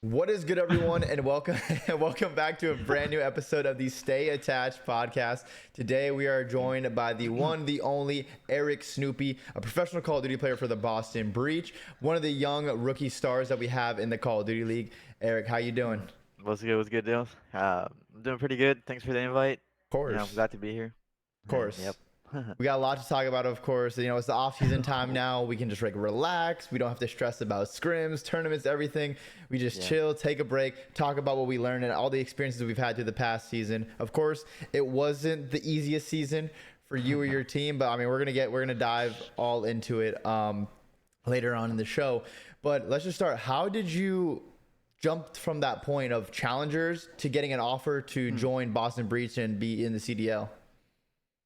What is good, everyone, and welcome welcome back to a brand new episode of the Stay Attached podcast. Today, we are joined by the one, the only Eric Snoopy, a professional Call of Duty player for the Boston Breach, one of the young rookie stars that we have in the Call of Duty League. Eric, how you doing? Of What's good? What's good, Dale? I'm doing pretty good. Thanks for the invite. I'm course, glad to be here. of And yep. course. We got a lot to talk about, of course. It's the off-season time now. We can just like relax. We don't have to stress about scrims, tournaments, everything. We just Yeah. chill, take a break, talk about what we learned and all the experiences we've had through the past season. Of course, it wasn't the easiest season for you or your team, but I mean, we're gonna dive all into it later on in the show. But let's just start. How did you jump from that point of challengers to getting an offer to Hmm. join Boston Breach and be in the CDL?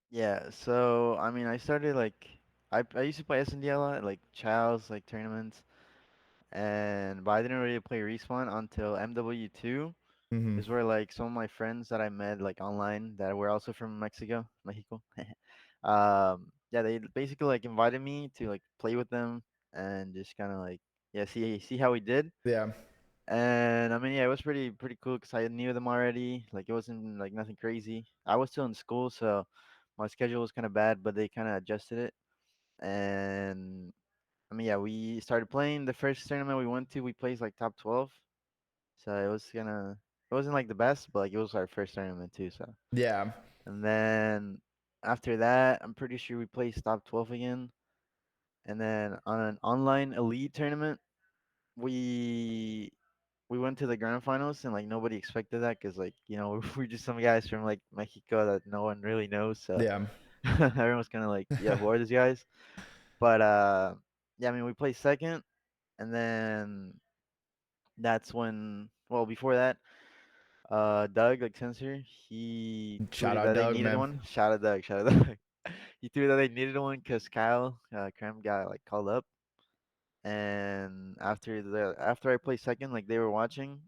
Yeah. So I mean, I started like I used to play SND a lot, like trials, like tournaments, and but I didn't really play respawn until MW2. Mm-hmm. Is where like some of my friends that I met like online that were also from Mexico. Yeah, they basically like invited me to like play with them and just kind of like yeah, see how we did. Yeah. And I mean, yeah, it was pretty cool because I knew them already. Like it wasn't like nothing crazy. I was still in school, so my schedule was kind of bad, but they kind of adjusted it. And I mean, yeah, we started playing. The first tournament we went to, we placed like top 12. So it wasn't like the best, but like it was our first tournament too. So Yeah. and then after that, I'm pretty sure we placed top 12 again. And then on an online elite tournament, we we went to the grand finals and like nobody expected that because like we're just some guys from like Mexico that no one really knows, so Yeah. everyone's kind of like, yeah, who are these guys? But yeah, I mean we placed second, and then that's when, well, before that, Doug, like Sensor, he Shout tweeted out that they Doug, needed man. one. Shout out Doug. He tweeted that they needed one because Kyle Krem got like called up, and after I played second, like they were watching,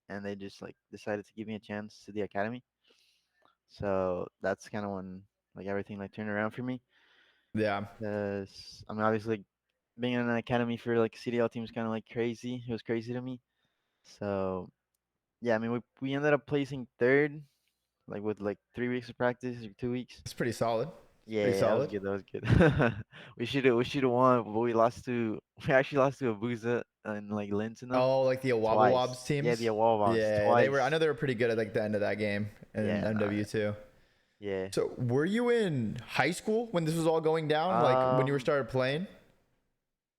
and they just like decided to give me a chance to the academy. So that's kind of when like everything like turned around for me. Yeah. Cause I mean, obviously, like, being in an academy for like CDL team is kind of like crazy. It was crazy to me. So yeah, I mean, we ended up placing third, like with like 3 weeks of practice or 2 weeks. It's pretty solid. It's pretty Yeah, that was solid. good. That was good. We should have won, but we actually lost to Abusa and like Linton Oh, like the Wobble twice. Wobs Yeah, the teams. Awalvas Yeah, they were. I twice. know they were pretty good at like the end of that game in Yeah, nah, MW2. yeah. So, were you in high school when this was all going down? Like when you were Um, started playing?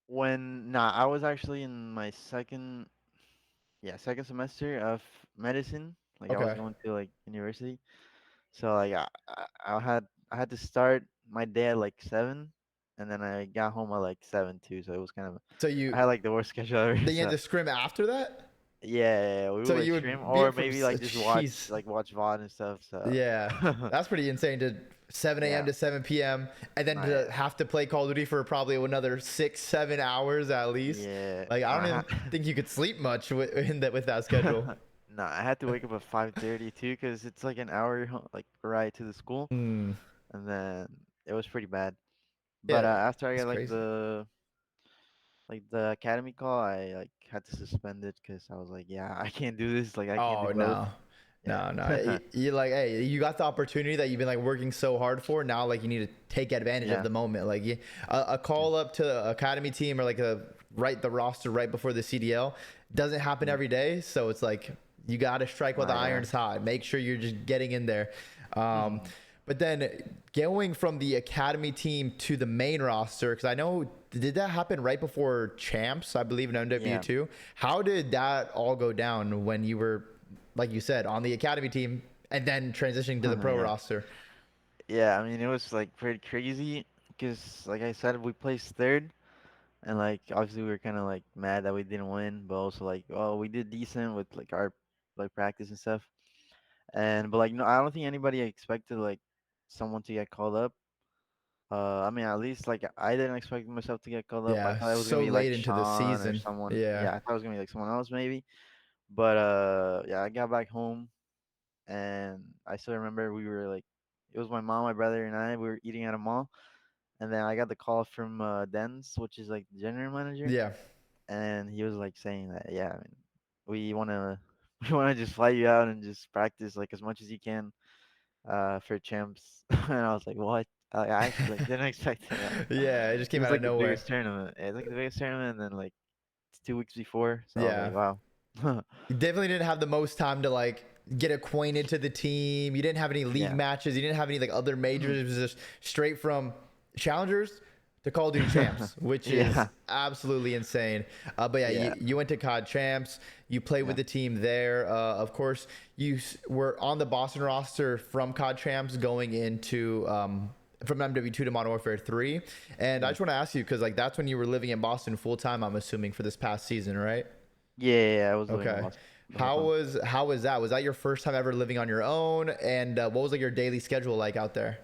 I was actually in my second semester of medicine. Like I was Okay. going to like university, so like I had to start my day at like 7, and then I got home at like 7 too. So it was kind of, So I you had like the worst schedule ever. then you had So to scrim after that. yeah, we So would like you stream would be or up from maybe like just jeez. watch VOD and stuff. So Yeah, that's pretty insane. To 7 a.m. yeah, to 7 p.m. and then nah, to yeah, have to play Call of Duty for probably another 6, 7 hours at least. yeah. Like I don't I even think you could sleep much with that schedule. Nah, I had to wake up at 5:30 too, because it's like an hour like ride to the school, Hmm. and then it was pretty bad. But Yeah, after I that's got crazy. like the academy call, I like had to suspend it because I was like, yeah, I can't do this. Like I can't do Oh both. no, no, no. Yeah, You like, hey, you got the opportunity that you've been like working so hard for. Now, like, you need to take advantage of yeah, the moment. Like, a yeah, call up to the academy team or like a right the roster right before the CDL doesn't happen mm, every day. So it's like you got to strike while the yeah. iron's hot. Make sure you're just getting in there. Um, but then going from the academy team to the main roster, because I know did that happen right before champs? I believe in Yeah. MW2. How did that all go down when you were, like you said, on the academy team and then transitioning to the pro Yeah. roster? Yeah, I mean, it was like pretty crazy because, like I said, we placed third, and like obviously we were kind of like mad that we didn't win, but also like, oh, we did decent with like our like practice and stuff. And but like no, I don't think anybody expected like someone to get called up. I mean, at least like I didn't expect myself to get called up. I Yeah, thought it was gonna so be like late into the Sean or season. someone. Yeah. Yeah, I thought it was gonna be like someone else maybe. But yeah, I got back home, and I still remember we were like, it was my mom, my brother, and I. We were eating at a mall, and then I got the call from Dens, which is like the general manager, Yeah. and he was like saying that, yeah, I mean, we wanna we wanna just fly you out and just practice like as much as you can for champs. And I was like, what? I actually like didn't expect it. Yeah, it just It came was out of like the nowhere. biggest tournament. It's like the biggest tournament, and then like it's 2 weeks before, so I was Yeah. like, wow. You definitely didn't have the most time to like get acquainted to the team. You didn't have any league Yeah. matches. You didn't have any like other Mhm. majors. It was just straight from challengers to Call of Duty champs, which is Yeah. absolutely insane. But yeah, Yeah. you went to COD champs. You played with Yeah. the team there. Of course, were on the Boston roster from COD champs going into. From MW2 to Modern Warfare 3, and I Yeah. just want to ask you because like that's when you were living in Boston full time. I'm assuming for this past season, right? Yeah. I was living in Okay. Boston the whole time. How was that? Was that your first time ever living on your own? And what was like your daily schedule like out there?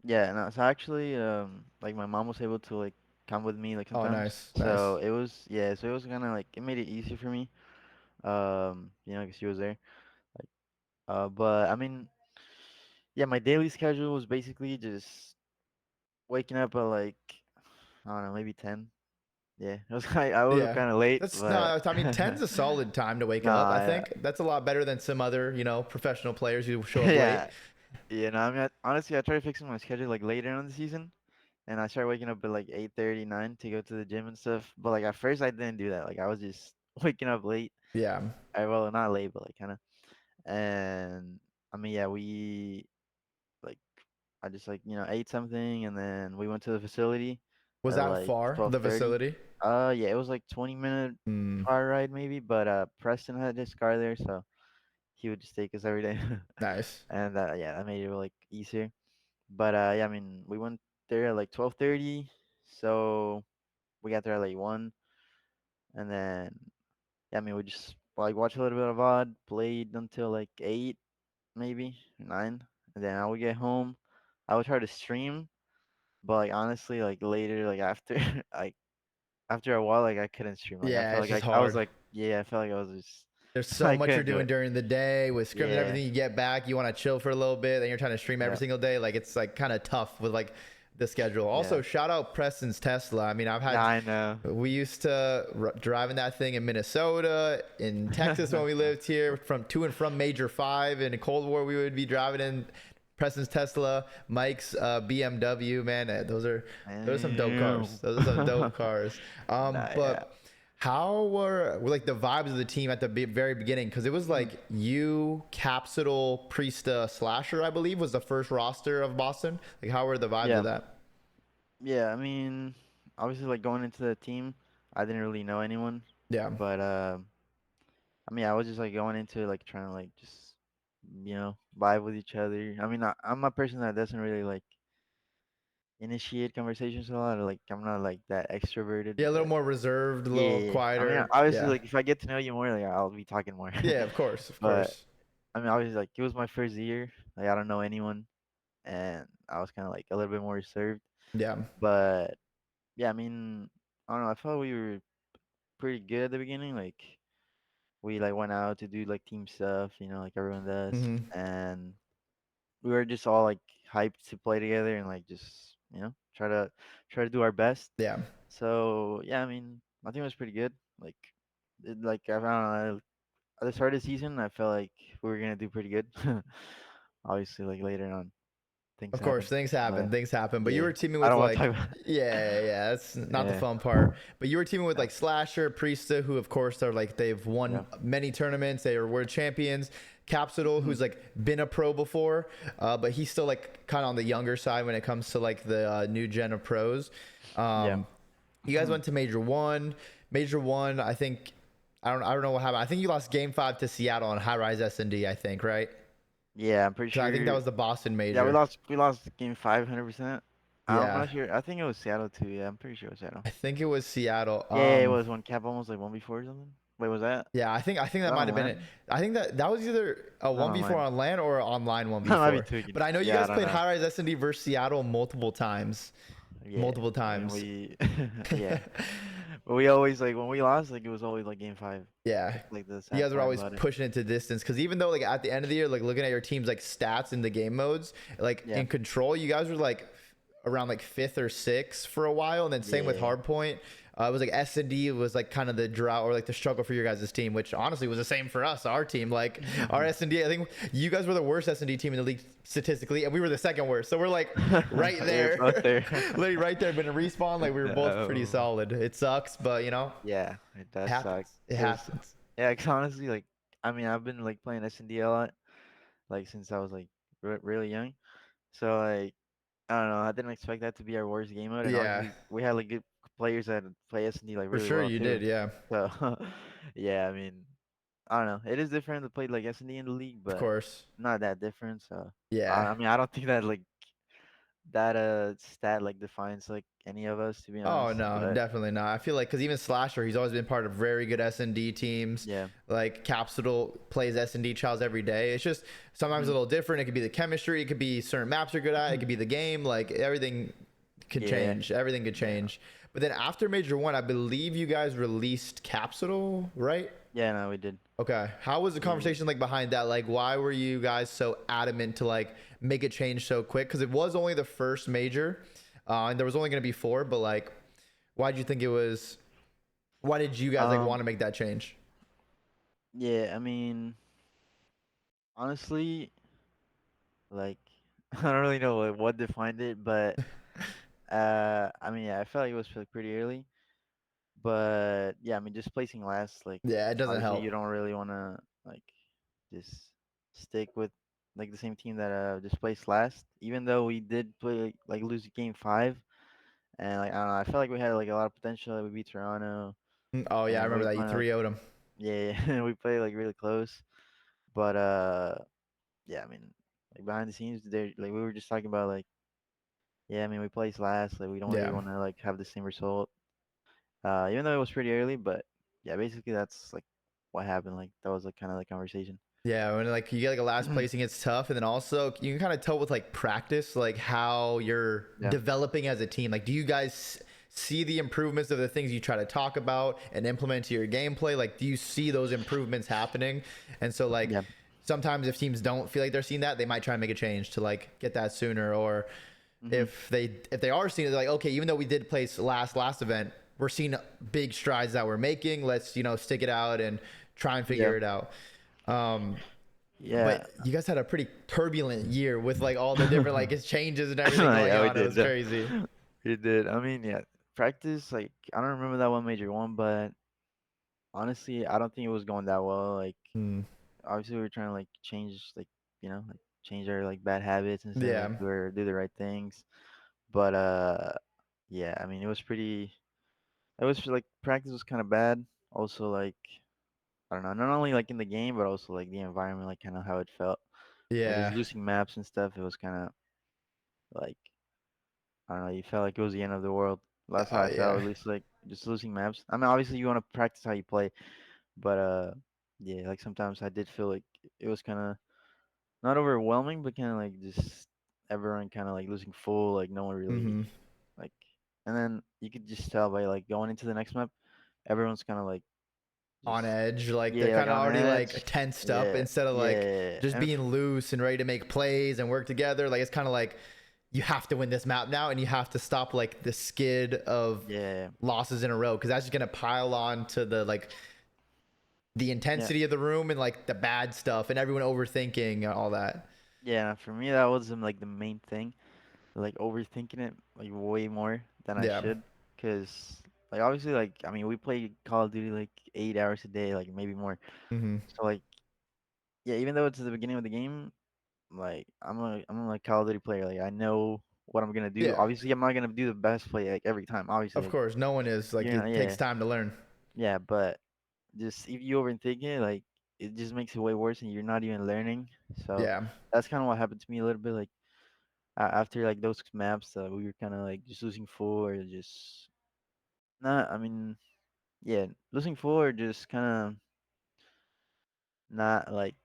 Yeah, no, so actually, like my mom was able to like come with me like Oh, sometimes. nice, So nice. it was yeah, so it was kind of like it made it easier for me. Because she was there. Like, but I mean, yeah, my daily schedule was basically just waking up at like I don't know, maybe 10. Yeah, it was I woke up Yeah. kind of late, That's but no, I mean, 10's a solid time to wake up. I nah, think that's a lot better than some other, professional players who show yeah, up late. yeah, yeah. No, I mean, honestly, I tried fixing my schedule like later on in the season. And I started waking up at like 8:39 to go to the gym and stuff. But like at first I didn't do that. Like I was just waking up late. Yeah. Well, not late, but like kind of. And I mean, yeah, we like I just like ate something, and then we went to the facility Was at that like far, the 12:30. facility? Yeah, it was like 20-minute Hmm. car ride maybe, but Preston had his car there, so he would just take us every day. Nice. And yeah, that made it like easier. But yeah, I mean, we went there at like 12:30, so we got there at like 1, and then yeah, I mean we just like watched a little bit of VOD, played until like 8 maybe 9, and then I would get home. I would try to stream, but like honestly, like later, like after like after a while, like I couldn't stream. Like I Yeah, felt it's like just I was hard. like yeah, I felt like I was just There's so I much you're couldn't do doing it. during the day with scrims and Yeah, everything. You get back, you want to chill for a little bit, then you're trying to stream every yeah, single day. Like it's like kind of tough with like the schedule. yeah. Also, shout out Preston's Tesla. I mean, Yeah, I know. we used to driving that thing in Minnesota, in Texas when we lived here, from to and from Major Five. In Cold War, we would be driving in Preston's Tesla, Mike's BMW. Man, those are some dope cars. Damn. Those are some dope cars. Nah, yeah. But how were like the vibes of the team at the very beginning? Because it was Mhm. like you, Capsule, Priesta, Slasher, I believe, was the first roster of Boston. Like, how were the vibes of Yeah. that? Yeah, I mean, obviously, like going into the team, I didn't really know anyone, Yeah. but I mean, I was just like going into it, like trying to like just vibe with each other. I mean, I'm a person that doesn't really like initiate conversations a lot. Or, like I'm not like that extroverted, Yeah, a little but more reserved, a yeah, little yeah, yeah. I mean, quieter. obviously, Yeah. like if I get to know you more, like I'll be talking more. Yeah, of course, of But course. I mean, obviously, like it was my first year. Like I don't know anyone, and I was kind of like a little bit more reserved. Yeah. But yeah, I mean, I don't know. I felt we were pretty good at the beginning. Like we like went out to do like team stuff, like everyone does, Hmm. and we were just all like hyped to play together and like just try to do our best. Yeah. So yeah, I mean, I think it was pretty good. Like like I don't know, at the start of the season, I felt like we were gonna do pretty good. Obviously, like later on, things Of course, happen, things but happen. Things happen. But you yeah, were teaming I with don't want to talk like, about. yeah, that's not the Yeah, fun part. But you were teaming with yeah, like Slasher, Priesta, who of course are like they've yeah. won many tournaments. They are world champions. Capsule, Hmm. who's like been a pro before, but he's still like kind of on the younger side when it comes to like the new gen of pros. Yeah. Um, you guys Hmm. went to Major One. Major One, I think. I don't know what happened. I think you lost Game Five to Seattle on Highrise SND. I think, right? Yeah, I'm pretty So I think that sure. was the Boston Yeah, we Major. lost. We lost game 500%. I'm Yeah. not sure. I think it was Seattle too. Yeah, I'm pretty sure it was Seattle. I think it was Seattle. Yeah, yeah, it was when Cap almost like one before or something. Wait, was that? Yeah, I think that Was that might have been it. online? I think that was either a Not 1v4 online. on LAN or online I might be 1v4. tweaking. But I know you Yeah, I guys don't played know. Highrise S&D versus Seattle multiple times. Yeah, Multiple I mean times. we. Yeah, but we always like when we lost, like it was always like game 5. Yeah. That's like the You sad guys were part always about it. pushing it to distance because even though like at the end of the year, like looking at your team's like stats in the game modes, like Yeah, in control, you guys were like around like fifth or sixth for a while, and then same with yeah, Hardpoint. It was like S&D was like kind of the drought or like the struggle for your guys' team, which honestly was the same for us, our team. Like our S&D, I think you guys were the worst S&D team in the league statistically, and we were the second worst. So we're like right We're there, both there. literally right there. But in respawn, like we were both pretty No. solid. It sucks, but you know, Yeah, it it does happens. suck. It Cause happens. yeah, 'cause honestly, like I mean, I've been like playing SND a lot, like since I was like really young. So like I don't know, I didn't expect that to be our worst game mode, and Yeah, obviously we had like good players that play SND like for really sure well you too. did. Yeah, So yeah, I mean, I don't know, it is different to play like SND in the league, of but course. not that different. So Yeah. I mean, I don't think that like that stat like defines like any of us to be Oh honest, no, but definitely not. I feel like because even Slasher, he's always been part of very good S&D teams. yeah. Like Capsule plays S&D trials every day. It's just sometimes a Hmm. little different. It could be the chemistry. It could be certain maps are good at. It could be the game. Like everything could Yeah, change. Everything could yeah, change. But then after Major One, I believe you guys released Capsule, right? yeah. No, we did. Okay. How was the We did. conversation like behind that? Like, why were you guys so adamant to like make a change so quick? Because it was only the first major, and there was only going to be four. But like, why did you think it was? Why did you guys like want Um, to make that change? yeah. I mean, honestly, like I don't really know what defined it, but I mean, yeah, I felt like it was like pretty early. But yeah, I mean, just placing last, like Yeah, it doesn't obviously help. you don't really want to like just stick with like the same team that just placed last. Even though we did play like lose game five, and like I don't know, I felt like we had like a lot of potential. Like, we beat Toronto, Oh yeah, I and we remember were that you playing like 3 0'd him. yeah, we played like really close. But yeah, I mean, like behind the scenes, there like we were just talking about like yeah, I mean we placed last, like we don't really Yeah. want to like have the same result. Even though it was pretty early, but yeah, basically that's like what happened. Like that was like kind of the conversation. Yeah, when like you get like a last placing, it's tough, and then also you can kind of tell with like practice, like how you're Yeah, developing as a team. Like, do you guys see the improvements of the things you try to talk about and implement to your gameplay? Like, do you see those improvements happening? And so like yeah, sometimes if teams don't feel like they're seeing that, they might try and make a change to like get that sooner. Or hmm, if they are seeing it, they're like, okay, even though we did place last event, we're seeing big strides that we're making. Let's stick it out and try and yeah, figure it out. Um, yeah. but you guys had a pretty turbulent year with like all the different like changes and everything going Yeah, we on. It did. was crazy. We did. I mean, yeah, practice. Like I don't remember that one major one, but honestly, I don't think it was going that well. Like Hmm. obviously we were trying to like change like like change our like bad habits and say like Yeah. do the right things. But yeah, I mean it was pretty. It was like practice was kind of bad. Also like I don't know, not only like in the game but also like the environment, like kind of how it felt. Like just Yeah. losing maps and stuff. It was kind of like I don't know. You felt like it was the end of the world. That's how Oh I felt. yeah. At least like just losing maps. I mean, obviously you want to practice how you play, but yeah, like sometimes I did feel like it was kind of not overwhelming, but kind of like just everyone kind of like losing full, like no one really Hmm. like. And then you could just tell by like going into the next map, everyone's kind of like On just edge, like they're yeah, like kind of on already edge. like tensed up Yeah, instead of like yeah, just and being loose and ready to make plays and work together. Like it's kind of like you have to win this map now and you have to stop like the skid of yeah, losses in a row because that's just gonna pile on to the like the yeah, intensity of the room and like the bad stuff and everyone overthinking and all that. yeah. For me, that was like the main thing. Like overthinking it like way more than I Yeah. should, cause like obviously like I mean we play Call of Duty like 8 hours a day, like maybe more. Hmm. So like yeah, even though it's the beginning of the game, like I'm a like Call of Duty player. Like I know what I'm gonna do. Yeah. Obviously, I'm not gonna do the best play like every time. Obviously, Of like course, no one is like you're not. it takes Yeah, time to learn. yeah. But just if you overthink it, like it just makes it way worse, and you're not even learning. So Yeah. that's kind of what happened to me a little bit. Like after like those maps, we were kind of like just losing full or just not. I mean, yeah, losing full or just kind of not like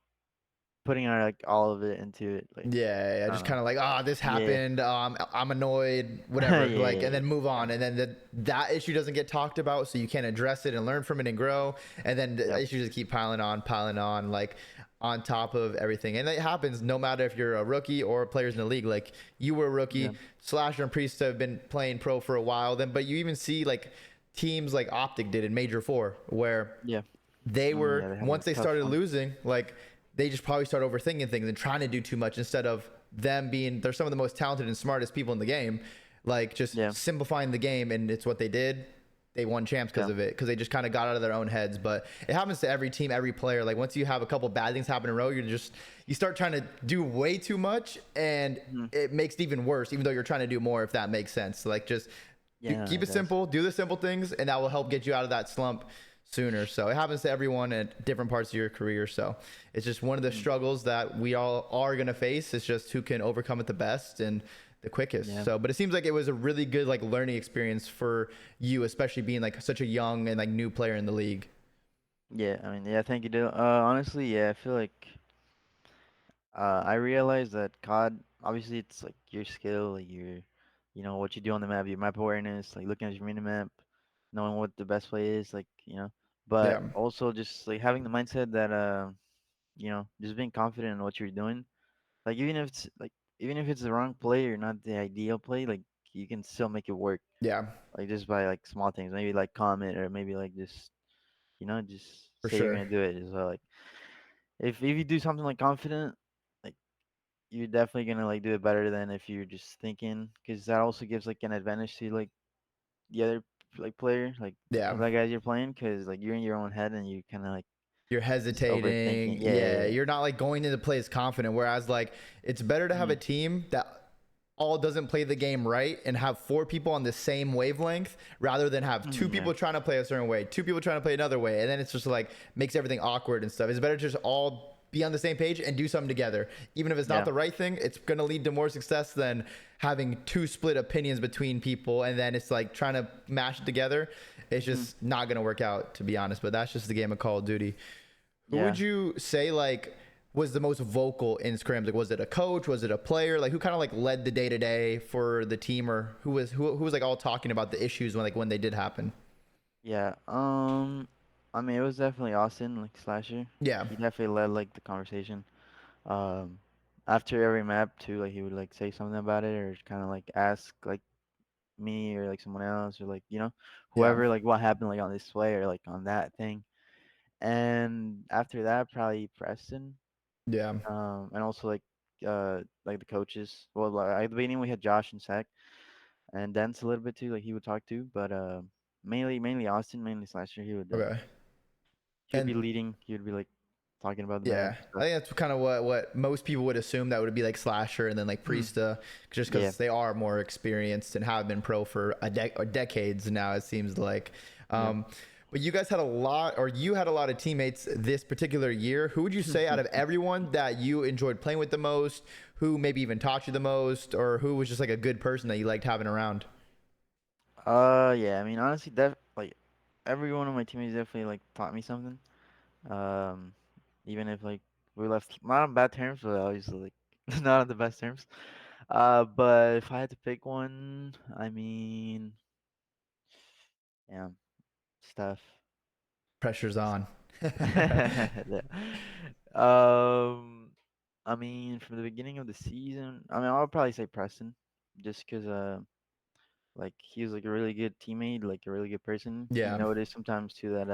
putting our like all of it into it. Like Yeah, I just don't know. kind of like, oh, this Yeah, happened. I'm annoyed, yeah, whatever. Like, and yeah, then move on. And then that issue doesn't get talked about, so you can't address it and learn from it and grow. And then the yeah, issues just keep piling on, like on top of everything. And it happens no matter if you're a rookie or players in the league. Like you were a yeah, rookie, Slasher and Priest have been playing pro for a while. Then, but you even see like teams like Optic did in Major Four, where Yeah. they were Yeah, they had a once they tough started one. losing, like they just probably start overthinking things and trying to do too much instead of them being they're some of the most talented and smartest people in the game, like just Yeah. simplifying the game, and it's what they did. They won champs because Yeah. of it, because they just kind of got out of their own heads. But it happens to every team, every player. Like once you have a couple bad things happen in a row, you start trying to do way too much, and Mhm. it makes it even worse, even though you're trying to do more. If that makes sense, so like just Yeah, keep it it does. simple, do the simple things, and that will help get you out of that slump sooner. So it happens to everyone at different parts of your career. So it's just one of the Mm. struggles that we all are gonna face. It's just who can overcome it the best and the quickest. Yeah. So, but it seems like it was a really good like learning experience for you, especially being like such a young and like new player in the league. Yeah, I mean, yeah, thank you, Dylan. Honestly, yeah, I feel like I realized that COD, obviously, it's like your skill, like what you do on the map, your map awareness, like looking at your minimap, knowing what the best play is, Yeah, but also just like having the mindset that, just being confident in what you're doing. Like even if it's the wrong play or not the ideal play, like you can still make it work. yeah, Like just by like small things, maybe like comment or maybe like just for say you're sure. gonna do it. So like if you do something like confident, like you're definitely gonna like do it better than if you're just thinking, because that also gives like an advantage to like the other like player, like Yeah. the guys you're playing, because like you're in your own head and you kind of like You're just overthinking. hesitating. Yeah, Yeah, yeah, you're not like going into play as confident. Whereas like it's better to yeah. have a Mhm. team that all doesn't play the game right and have four people on the same wavelength rather than have two Mhm, yeah, people trying to play a certain way, two people trying to play another way, and then it's just like makes everything awkward and stuff. It's better to just all be on the same page and do something together. Even if it's not yeah. the right thing, it's going to lead to more success than having two split opinions between people and then it's like trying to mash it together. It's Mhm. just not going to work out, to be honest. But that's just the game of Call of Duty. Who would Yeah. you say like was the most vocal in scrims? Like, was it a coach? Was it a player? Like, who kind of like led the day to day for the team, or who was like all talking about the issues when they did happen? Yeah. I mean, it was definitely Austin, like Slasher. Yeah, He definitely led like the conversation. Um, After every map too, like he would like say something about it or kind of like ask like me or like someone else or like yeah, whoever like what happened like on this play or like on that thing. And after that, probably Preston. yeah. And also like the coaches. Well, like, at the beginning we had Josh and Zach and Dance a little bit too. Like he would talk to, but mainly Austin, mainly Slasher. Okay. He would be And leading. He would be like talking about the map yeah, I stuff. think that's kind of what most people would assume that would be like Slasher and then like Mhm. Priesta, just Yeah. because they are more experienced and have been pro for or decades now. It seems like. Yeah. Um, but you guys had a lot, or you had a lot of teammates this particular year. Who would you say out of everyone that you enjoyed playing with the most? Who maybe even taught you the most, or who was just like a good person that you liked having around? Yeah. I mean, honestly, like every one of my teammates definitely like taught me something. Um, Even if like we left not on bad terms, but obviously like not on the best terms. But if I had to pick one, I mean, yeah, Steph. Pressure's on. Yeah. Um, I mean, from the beginning of the season, I mean, I'll probably say Preston, just because like he was like a really good teammate, like a really good person. He Yeah. noticed sometimes too that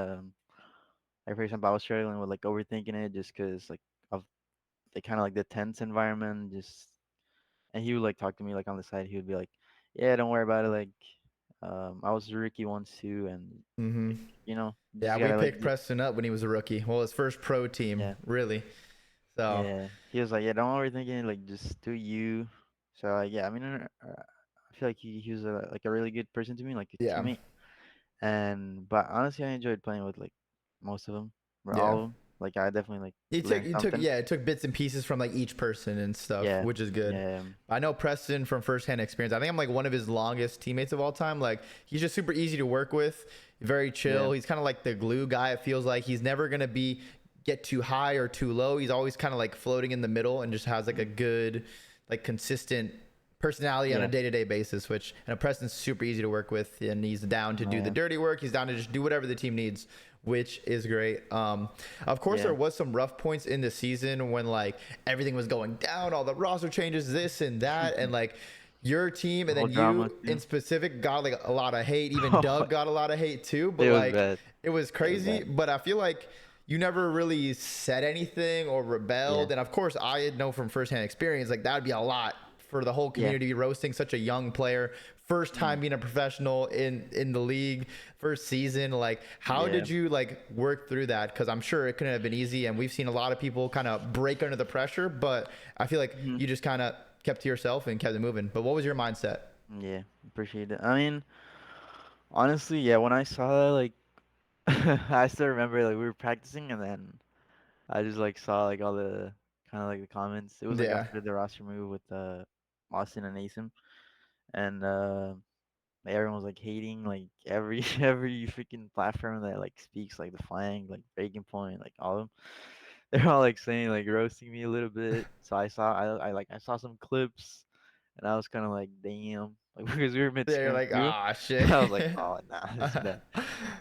like for example, I was struggling with like overthinking it just because like of the kind of like the tense environment, just and he would like talk to me like on the side. He would be like, "Yeah, don't worry about it." Like, I was a rookie once too, and Mm-hmm. like you Yeah, just we gotta like picked Preston up when he was a rookie. Well, his first pro team, yeah. really. So Yeah, he was like, "Yeah, don't overthink it. Like, just do you." So, like, yeah, I mean, I feel like he was like a really good person to me, like a yeah, teammate. And but honestly, I enjoyed playing with like most of them, or all yeah. of them. Like, I definitely like He took, learned he took, something. yeah, it took bits and pieces from like each person and stuff, Yeah, which is good. yeah, I know Preston from firsthand experience. I think I'm like one of his longest teammates of all time. Like he's just super easy to work with, very yeah, chill. He's kind of like the glue guy. It feels like he's never gonna get too high or too low. He's always kind of like floating in the middle and just has like a mhm, good, like consistent personality on a yeah, day-to-day basis. Which and Preston's super easy to work with, and he's down to do the yeah, dirty work. He's down to just do whatever the team needs, which is great. Of course, yeah, there was some rough points in the season when like everything was going down, all the roster changes, this and that, and like your team The and whole then drama you in too. specific got like a lot of hate. Even Doug got a lot of hate too. But It was like bad. it was It was crazy. bad. But I feel like you never really said anything or Yeah. rebelled. And of course, I know from firsthand experience like that would be a lot for the whole Yeah. community roasting such a young player, first Mm. time being a professional in the league, first season. Like, how Yeah. did you like work through that? Because I'm sure it couldn't have been easy, and we've seen a lot of people kind of break under the pressure. But I feel like Hmm. you just kind of kept to yourself and kept it moving. But what was your mindset? Yeah. Appreciate it. I mean, honestly, yeah. When I saw that, like, I still remember like we were practicing, and then I just like saw like all the kind of like the comments. It was like Yeah, after the roster move with Austin and Asim, and like, everyone was like hating like every every freaking platform that like speaks like the flank, like Breaking Point, like all of them. They're all like saying like roasting me a little bit. So I saw some clips, and I was kind of like damn, like because we were mid yeah. You're scrim like, too. ah, shit. I was like, oh nah, this is bad.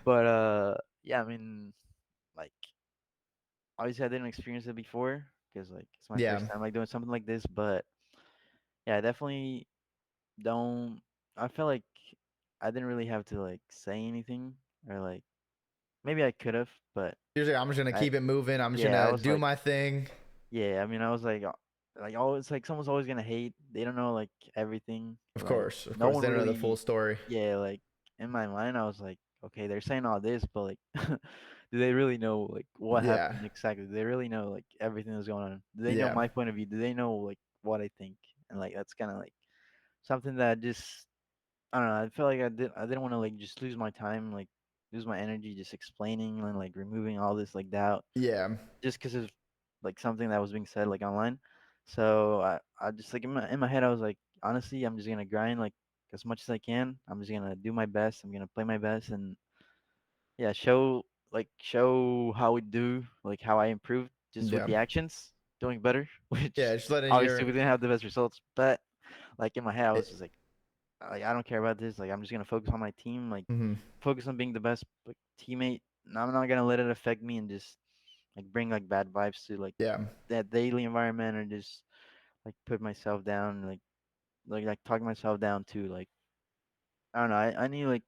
But yeah, I mean, like obviously I didn't experience it before because like it's my Yeah, first time like doing something like this. But yeah, I definitely don't. I felt like I didn't really have to like say anything, or like maybe I could have, but you're like, I'm just gonna I keep it moving. I'm just yeah, I gonna was do like my thing. yeah, I mean I was like always like someone's always gonna hate. They don't know like everything. Of Like course, of no course. one They don't know the full really story. yeah, like in my mind I was like, okay, they're saying all this, but like do they really know like what Yeah, happened exactly? Do they really know like everything that's going on? Do they know yeah, my point of view? Do they know like what I think? And like that's kind of like something that just I don't know. I felt like I didn't want to like just lose my time, like lose my energy, just explaining and like removing all this like doubt, yeah, just because of like something that was being said like online. So I just like in my head I was like, honestly, I'm just gonna grind like as much as I can. I'm just gonna do my best. I'm gonna play my best and yeah, show how we do, like how I improved just with yeah, the actions, doing better. yeah. Which Just letting obviously your we didn't have the best results, but like in my head I was it, just like I don't care about this. Like I'm just gonna focus on my team. Like mhm, focus on being the best like teammate. And I'm not gonna let it affect me and just like bring like bad vibes to like yeah, that daily environment or just like put myself down like talk myself down to like I don't know. I need like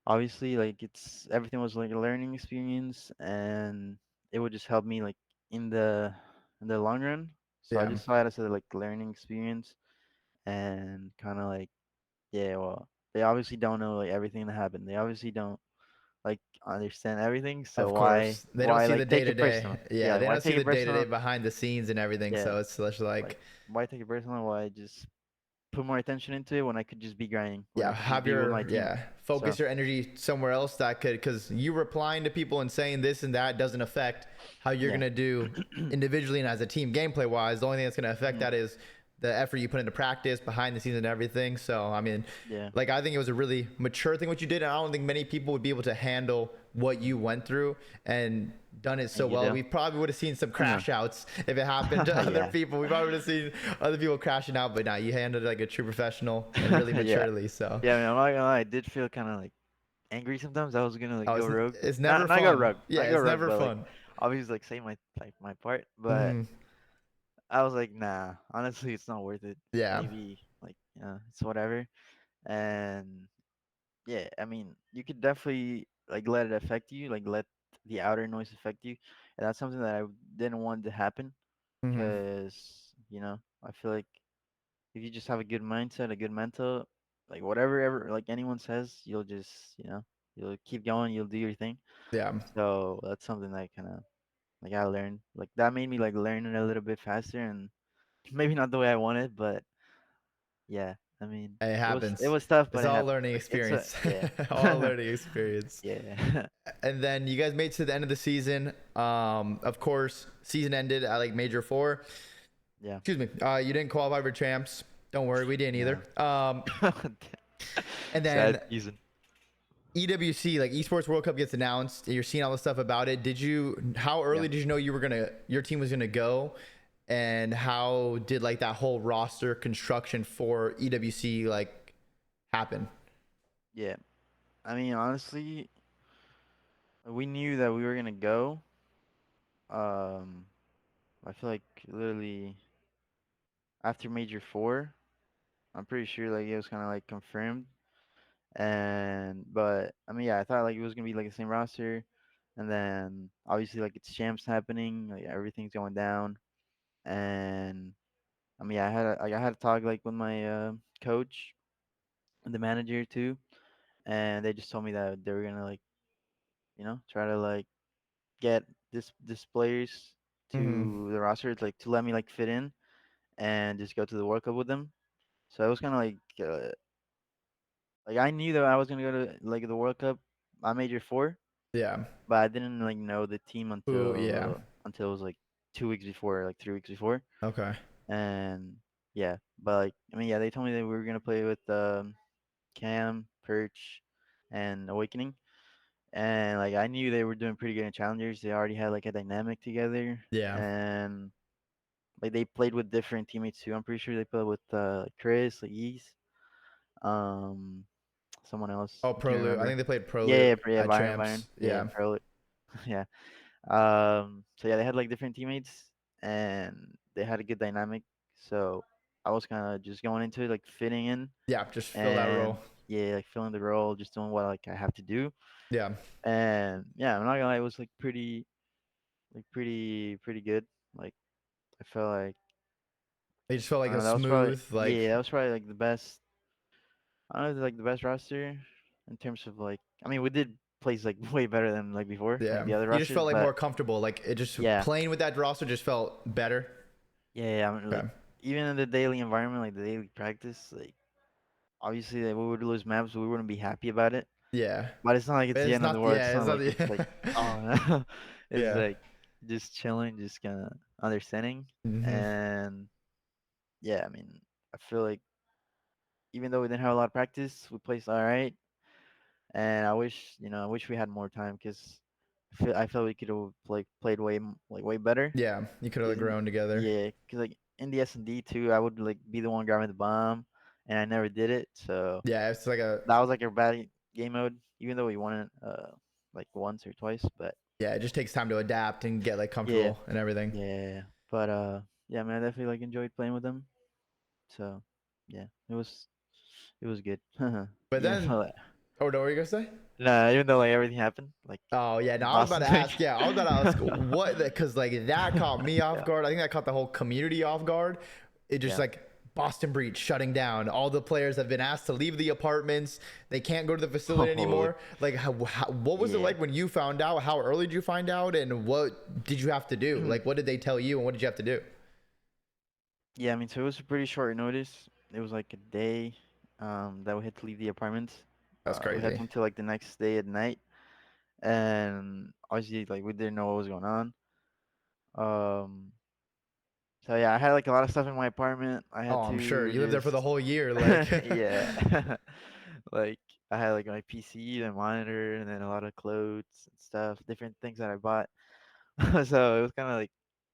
obviously like it's everything was like a learning experience and it would just help me like in the long run. So I yeah, just saw it as a like learning experience and kind of like yeah, well, they obviously don't know like everything that happened. They obviously don't like understand everything. So of course. They don't why see the like day take to it day. personal? Yeah, Yeah, they why don't see take the it day to day personal? behind the scenes and everything. Yeah, So it's just like like, why take it personal? Why just put more attention into it when I could just be grinding? When I yeah, could just have be with my your, team? yeah, So focus your energy somewhere else that could, because you replying to people and saying this and that doesn't affect how you're yeah, gonna do individually and as a team gameplay wise. The only thing that's gonna affect hmm that is the effort you put into practice behind the scenes and everything. So I mean, yeah, like I think it was a really mature thing what you did, and I don't think many people would be able to handle what you went through and done it so thank you, well. Dale. We probably would have seen some I know. crash outs if it happened to other Yeah, people. We probably would have seen other people crashing out, but now you handled it like a true professional and really yeah, maturely. So yeah. I mean, I'm not gonna lie. I did feel kind of like angry sometimes. I was gonna like oh, go rogue. it's never Not go fun. rogue. Yeah, Not go it's rogue. never But like fun. obviously like say my part. But Hmm. I was like, nah. Honestly, it's not worth it. Yeah. Maybe like it's whatever. And yeah, I mean, you could definitely like let it affect you, like let the outer noise affect you, and that's something that I didn't want to happen Hmm. because I feel like if you just have a good mindset, a good mental, like whatever ever like anyone says, you'll just you'll keep going, you'll do your thing. Yeah. So that's something that kind of like I learned, like that made me like learn it a little bit faster and maybe not the way I wanted, but yeah, I mean, It it happens. was tough, but It's it all happened. learning Like it's a experience. yeah, All learning experience. yeah, And then you guys made it to the end of the season. Of course, season ended at like Major Four. yeah. Excuse me. You didn't qualify for champs. Don't worry, we didn't either. No. And Sad then season. EWC, like Esports World Cup, gets announced. You're seeing all the stuff about it. Did you? How Yeah. early did you know your team was gonna go? And how did like that whole roster construction for EWC like happen? Yeah. I mean, honestly, we knew that we were gonna go. Um, I feel like literally after Major 4. I'm pretty sure like it was kind of like confirmed. And but I mean, yeah, I thought like it was gonna be like the same roster, and then obviously like it's champs happening, like everything's going down, and I mean, I had to talk like with my coach and the manager too, and they just told me that they were gonna like try to like get this players Mm-hmm. to the roster, like to let me like fit in and just go to the World Cup with them. So it was kind of like I knew that I was gonna go to like the World Cup. I major four, Yeah. but I didn't like know the team Ooh, yeah. until it was like 2 weeks before, like 3 weeks before, Okay. and yeah. But like I mean, yeah, they told me that we were gonna play with Cam, Perch, and Awakening, and like I knew they were doing pretty good in challengers. They already had like a dynamic together, Yeah. and like they played with different teammates too. I'm pretty sure they played with Chris, like East, um, someone else. Oh, I Pro can't Loot. I remember. think they played Pro Yeah, Loot yeah, yeah, at Byron, Champs. yeah, Yeah. Pearl, yeah. So yeah, they had like different teammates, and they had a good dynamic. So I was kind of just going into it like fitting in, Yeah. Just fill that and role. yeah, like filling the role, just doing what like I have to do. Yeah. And yeah, I'm not gonna lie, it was like pretty good. Like I felt like They just felt I like don't a know, that was probably smooth, like, yeah, that was probably like the best. I don't know, like the best roster in terms of like. I mean, we did plays like way better than like before, like yeah. the other You just rosters, felt like but more comfortable. Like it just yeah, playing with that roster just felt better. yeah. I mean, like Okay. even in the daily environment, like the daily practice, like obviously like, we would lose maps, we wouldn't be happy about it. Yeah. But it's not like it's the It's end of the not. world. It's Yeah. It's not not. like it's like The, oh no. It's yeah. like just chilling, just kind of understanding, Hmm. and yeah. I mean, I feel like even though we didn't have a lot of practice, we played all right. And I wish, I wish we had more time because I felt we could have played like way better. Yeah. You could have Cause grown together. yeah, cause like in the S&D too, I would like be the one grabbing the bomb, and I never did it. So Yeah. It's like a. that was like a bad game mode, even though we won it like once or twice. But Yeah. It just takes time to adapt and get like yeah, comfortable and everything. yeah. But yeah, man, I definitely like enjoyed playing with them. So yeah, it was good. But Even then, though like, oh, no, what were you gonna say? nah, even though like everything happened, like Oh yeah, no, I was about Boston to thing. ask. Yeah, I was about to ask what because like that caught me off Yeah, guard. I think that caught the whole community off guard. It just yeah. like Boston Breach shutting down. All the players have been asked to leave the apartments. They can't go to the facility Oh, anymore. Like, what was it yeah. like when you found out? How early did you find out? And what did you have to do? Like, what did they tell you? And what did you have to do? Yeah, I mean, so it was a pretty short notice. It was like a day that we had to leave the apartment. That's We had crazy. until like the next day at night, and obviously like we didn't know what was going on. Um, so yeah, I had like a lot of stuff in my apartment. I Oh, had I'm sure to you lived there for the just whole year. Like, yeah, like I had like my PC, the monitor, and then a lot of clothes and stuff, different things that I bought. So it was kind of like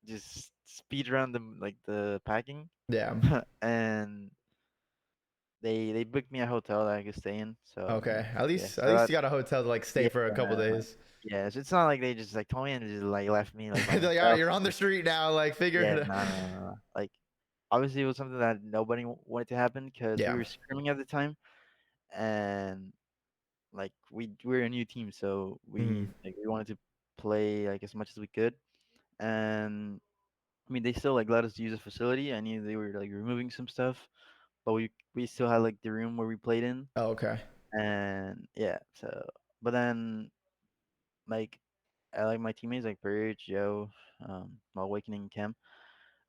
just speed around like the packing, yeah. and they booked me a hotel that I could stay in. So I Okay. mean, At yeah. least at So least that you got a hotel to like stay yeah, for a couple days. yeah. So it's not like they just like told me and just like left me like by They're like, all right, myself. you're on the Like street now. Like, figure yeah, it out. no, no, no, no. Like obviously it was something that nobody wanted to happen because we Yeah. were screaming at the time, and like we were a new team, so Mm, we wanted to play like as much as we could, and I mean they still like let us use the facility. I knew they were like removing some stuff, but we still had like the room where we played in. oh, okay. And yeah, so but then like I like my teammates like Purge, Joe, Awakening, Cam.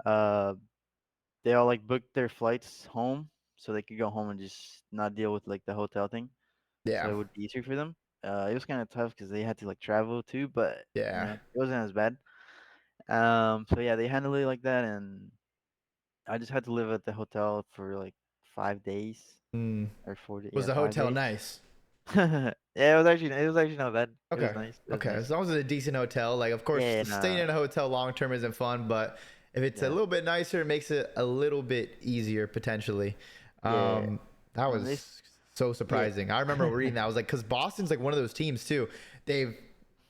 Uh, they all like booked their flights home so they could go home and just not deal with like the hotel thing. So Yeah. it would be easier for them. It was kind of tough because they had to like travel too, but Yeah. it wasn't as bad. So yeah, they handled it like that, and I just had to live at the hotel for like 5 days Mm. or 4 days. Was Yeah, the five hotel days. nice? Yeah, it was actually not bad. It was Okay. nice. It was Okay. nice. As long as it's a decent hotel, like of course Yeah, staying nah, in a hotel long term isn't fun, but if it's a yeah, little bit nicer, it makes it a little bit easier potentially. yeah. That And was so yeah, surprising. I remember reading that. I was like, because Boston's like one of those teams too. They've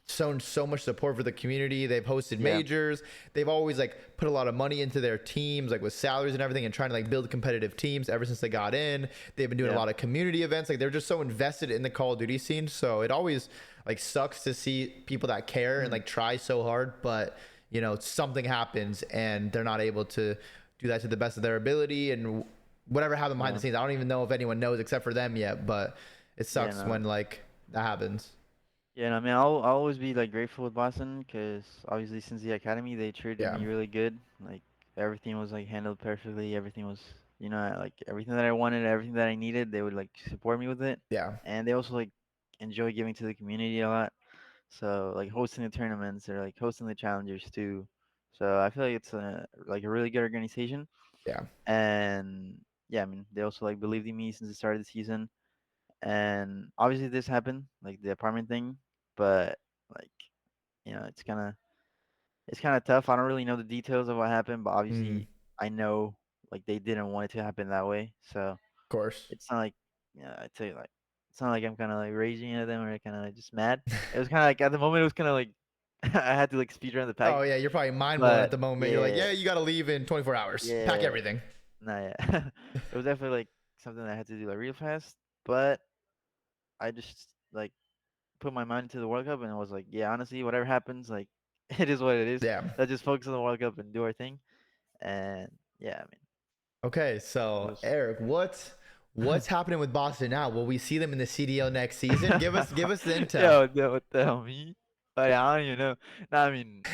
shown so much support for the community. They've hosted Yeah, majors. They've always like put a lot of money into their teams, like with salaries and everything, and trying to like build competitive teams ever since they got in. They've been doing a yeah, lot of community events. Like they're just so invested in the Call of Duty scene. So it always like sucks to see people that care and mhm, like try so hard, but something happens and they're not able to do that to the best of their ability and whatever happened behind yeah, the scenes. I don't even know if anyone knows except for them yet, but it yeah. sucks No, when like that happens. yeah. No, I mean, I'll always be like grateful with Boston because obviously since the academy they treated Yeah. me really good. Like everything was like handled perfectly. Everything was, like everything that I wanted, everything that I needed, they would like support me with it. Yeah. And they also like enjoy giving to the community a lot. So like hosting the tournaments or like hosting the challengers too. So I feel like it's a really good organization. Yeah. And yeah, I mean they also like believed in me since the start of the season. And obviously this happened, like the apartment thing, but like it's kind of tough. I don't really know the details of what happened, but Mm, obviously I know like they didn't want it to happen that way. So of course. it's not like I tell you like it's not like I'm kind of like raging at them or kind of like just mad. It was kind of like at the moment it was kind of like I had to like speed around the pack, Oh yeah, you're probably mind blown at but the moment. You're like, yeah, yeah, you got to leave in 24 hours. Pack yeah, everything. nah, yeah. It was definitely like something that I had to do like real fast, but I just like put my mind into the World Cup and I was like, yeah, honestly, whatever happens, like it is what it is. Yeah. Let's just focus on the World Cup and do our thing. And yeah, I mean, Okay, it so was. Eric, what's happening with Boston now? Will we see them in the CDL next season? Give us the intel. Yo, what the hell, me? But yeah, I don't even know. No, I mean,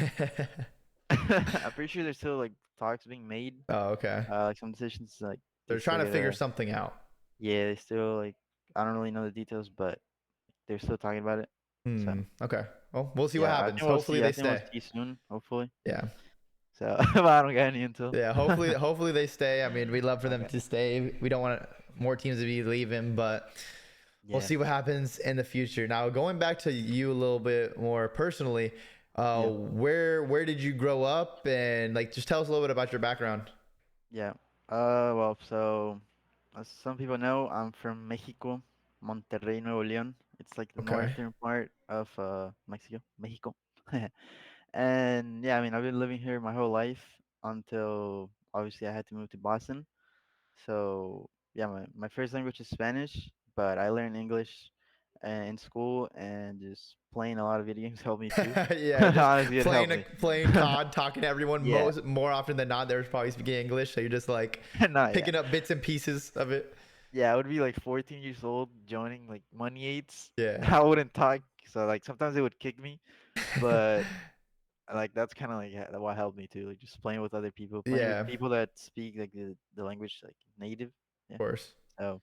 I'm pretty sure there's still like talks being made. Oh, okay. Like some decisions, like they They're still trying to figure gotta. something out. Yeah, they still like. I don't really know the details, but they're still talking about it. So Hmm. Okay. Well, we'll see what yeah, I happens. think we'll Hopefully see. they I think we'll stay. see soon, hopefully. Yeah. So, but I don't got any until. Yeah. Hopefully they stay. I mean, we'd love for them Okay. to stay. We don't want more teams to be leaving, but we'll Yeah. see what happens in the future. Now, going back to you a little bit more personally, Yeah. where did you grow up, and like just tell us a little bit about your background. Yeah. Well, so as some people know, I'm from Mexico, Monterrey, Nuevo León. It's like the Okay. northern part of Mexico, Mexico. And yeah, I mean, I've been living here my whole life until obviously I had to move to Boston. So yeah, my first language is Spanish, but I learned English in school and just playing a lot of video games helped me too. Yeah, just Honestly, it helped me. playing COD, talking to everyone. Yeah. More often than not, they're probably speaking English, so you're just like No, yeah. picking up bits and pieces of it. Yeah, I would be like 14 years old joining like money eights. Yeah. I wouldn't talk, so like sometimes they would kick me, but like that's kind of like what helped me too, like just playing with other people, playing with Yeah, of people that speak like the language like native. Yeah. course. So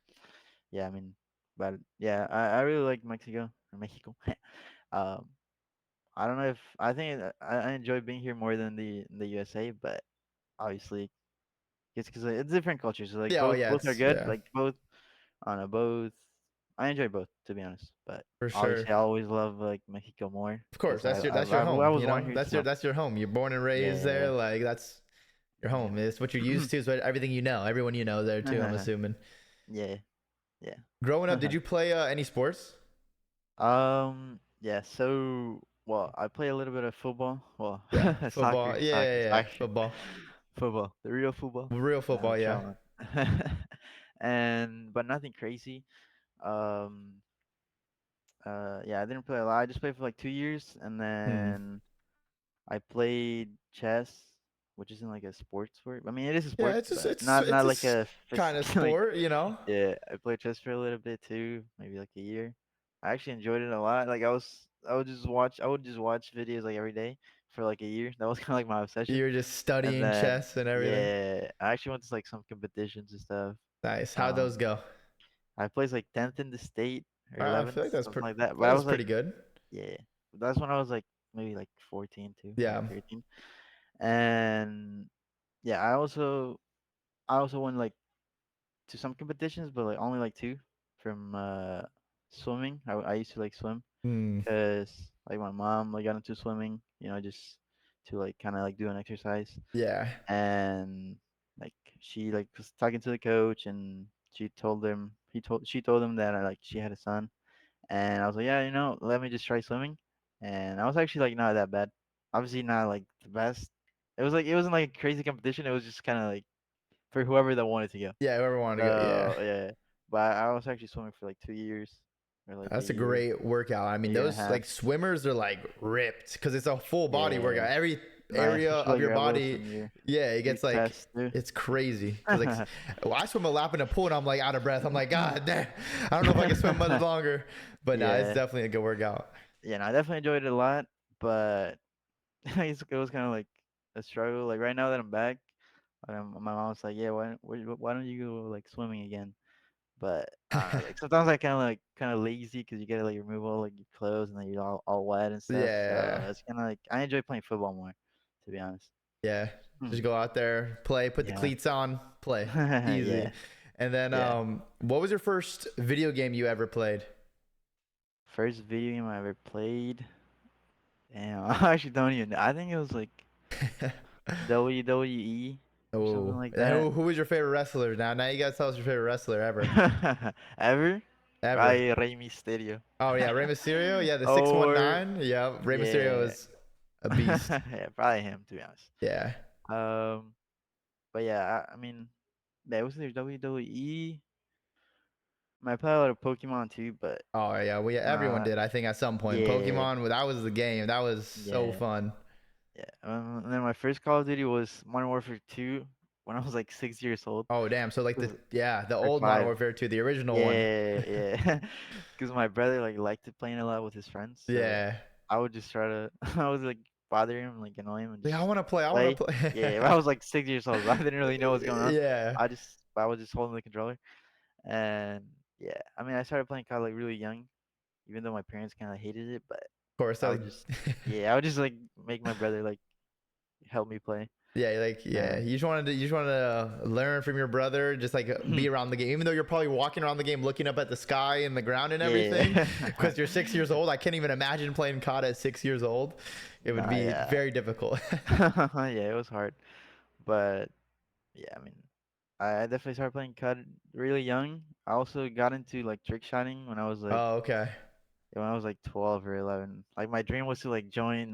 yeah, I mean, but yeah, I really like Mexico or Mexico. um, I don't know if I think I enjoy being here more than the USA, but obviously it's because it's different cultures. So like Yeah, oh both yeah, both are it's good. yeah, Like both I don't know, both. I enjoy both, to be honest. But for sure. obviously, I always love like Mexico more Of course, because that's I, your I home. was born here. So That's your home. You're born and raised there. yeah, Like that's your yeah, home. It's what you're used to. It's what everything you know. Everyone you know there too. I'm yeah, assuming. yeah, yeah. Growing up, did you play any sports? Yeah. So, well, I play a little bit of football. Well, Yeah, soccer, football. Yeah, soccer, yeah, yeah. soccer, Football. football, the real football. Real No, I'm football. Yeah. trolling. And but nothing crazy. Um, yeah, I didn't play a lot. I just played for like 2 years, and Hmm. then I played chess, which isn't like a sport. I mean, it is a Yeah, sport, but it's not a like a kind of physical. Like, sport, you know. yeah, I played chess for a little bit too, maybe like a year. I actually enjoyed it a lot. Like I would just watch videos like every day for like a year. That was kind of like my obsession. You were just And studying then chess and everything. yeah, I actually went to like some competitions and stuff. Nice. How'd those Um, go? I placed like 10th in the state or I 11th, feel like that's something like I that. feel But like I that's was like, pretty good. yeah, that's when I was like maybe like 14 too, maybe Yeah. 13. And yeah, I also won like to some competitions, but like only like two from swimming. I used to like swim Hmm. because like my mom like got into swimming, just to like kind of like do an exercise. Yeah. And like she like was talking to the coach and she told him that like she had a son, and I was like, yeah, let me just try swimming. and I was actually like not that bad. Obviously not like the best. It wasn't like a crazy competition. It was just kind of like for whoever that wanted to go. Yeah, whoever wanted to go. Yeah. So yeah, but I was actually swimming for like 2 years or like a That's a year, great workout. I a mean, year and a those half. like swimmers are like ripped because it's a full body Yeah, workout. Every nice, area especially of like your your elbows body, and yeah, it your gets like chest too. it's crazy. Because like well, I swim a lap in a pool and I'm like out of breath. I'm like, God damn, I don't know if I can swim much longer. But nah, it's Yeah, definitely a good workout. yeah, no, I definitely enjoyed it a lot, but it was kind of like a struggle. Like right now that I'm back, my mom's like, yeah, why don't you go like swimming again? But I don't know, like sometimes I kind of lazy because you gotta like remove all like your clothes and then you're all wet and stuff. Yeah, So it's kind of like I enjoy playing football more, to be honest. yeah. Hmm. Just go out there, play, put the Yeah, cleats on, play, easy. yeah, And then, yeah. what was your first video game you ever played? First video game I ever played. Damn, I actually don't even know. I think it was like WWE or something Oh, like and that. who was your favorite wrestler? Now you gotta tell us your favorite wrestler ever, Ever? ever. Probably Rey Mysterio. Oh yeah, Rey Mysterio. Yeah, the six one Or nine. Yeah, Rey Mysterio yeah, is a beast. yeah, probably him to be honest. Yeah. Um, but yeah, I mean, yeah, it was either WWE. I play a lot of Pokemon too, but Oh yeah, we everyone uh, did. I think at some point, yeah, Pokemon. That was the game. That was so yeah, fun. yeah. And then my first Call of Duty was Modern Warfare 2 when I was like 6 years old. Oh damn. So like 'Cause- the or old Modern five. Warfare 2, the original one. Yeah, yeah. Because my brother like liked it playing a lot with his friends, so Yeah. I would just try to I would like bother him, like annoy him, and Like I just want to play. I want play. to Yeah, play. I was like 6 years old. So I didn't really know what's going on. Yeah. Of I was just holding the controller, and yeah. I mean, I started playing COD like really young, even though my parents kind of hated it. But course. I So would just yeah, I would just like make my brother like help me play, yeah, like yeah, and you just wanted to learn from your brother, just like be around the game, even though you're probably walking around the game looking up at the sky and the ground and everything, yeah. because you're 6 years old. I can't even imagine playing COD at 6 years old. It would Nah, be yeah, very difficult. yeah. It was hard, but yeah. I mean, I definitely started playing COD really young. I also got into like trick shotting Oh, okay. when I was like 12 or 11. Like my dream was to like join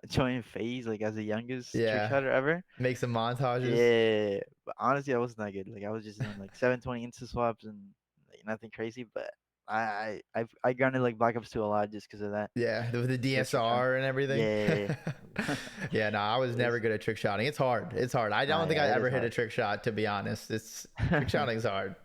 join FaZe like as the youngest trick Yeah, shotter ever. make some montages. Yeah, but honestly, I wasn't that good. Like I was just doing like 720 insta swaps and like, nothing crazy. But I grinded like Black Ops 2 a lot just because of that. Yeah, with the The trick shot. DSR and everything. Yeah, Yeah, no, I was never it's good at trick shotting. It's hard. It's hard. I nah, don't think I yeah, it ever is hit a hard. trick shot, to be honest. It's trick shotting's hard.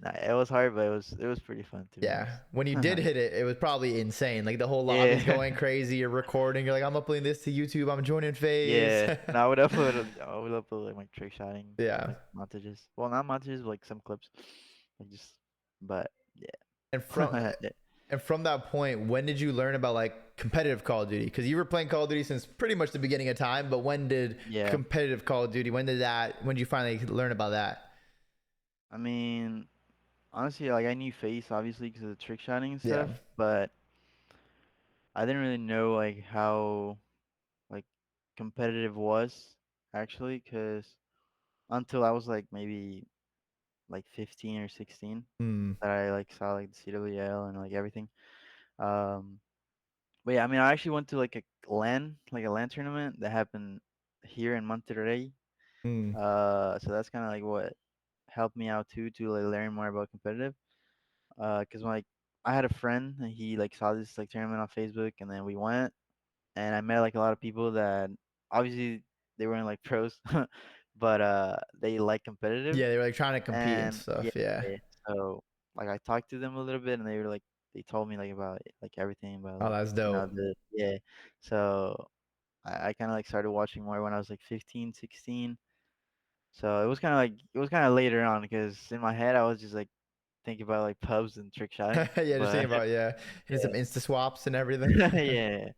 Nah, it was hard, but it was pretty fun to be Yeah. honest. When you did hit it, it was probably insane. Like the whole lobby's Yeah. going crazy. You're recording. You're like, I'm uploading this to YouTube. I'm joining phase. Yeah, no, I would upload like my trick shotting, Yeah. like montages. Well, not montages, but like some clips, like just. But And from yeah, and from that point, when did you learn about like competitive Call of Duty? Because you were playing Call of Duty since pretty much the beginning of time. But when did yeah. competitive Call of Duty? When did you finally learn about that? I mean, honestly, like I knew Face obviously because of the trick shotting and Yeah. stuff, but I didn't really know like how like competitive was actually, because until I was like maybe like 15 or 16 Hmm. that I like saw like the CWL and like everything. Um, But yeah, I mean, I actually went to like a LAN tournament that happened here in Monterrey. Hmm. So that's kind of like what helped me out too to like learn more about competitive. Cause like I had a friend and he like saw this like tournament on Facebook and then we went and I met like a lot of people that obviously they weren't like pros, but they like competitive Yeah, they were like trying to compete and and yeah, stuff. Yeah. yeah. So like I talked to them a little bit and they were like they told me like about like everything about Oh, like that's dope. the yeah. So I kind of like started watching more when I was like 15, 16. So it was kind of later on because in my head I was just like thinking about like pubs and trick shotting, Yeah, just but thinking about hitting some Insta swaps and everything. yeah, yeah.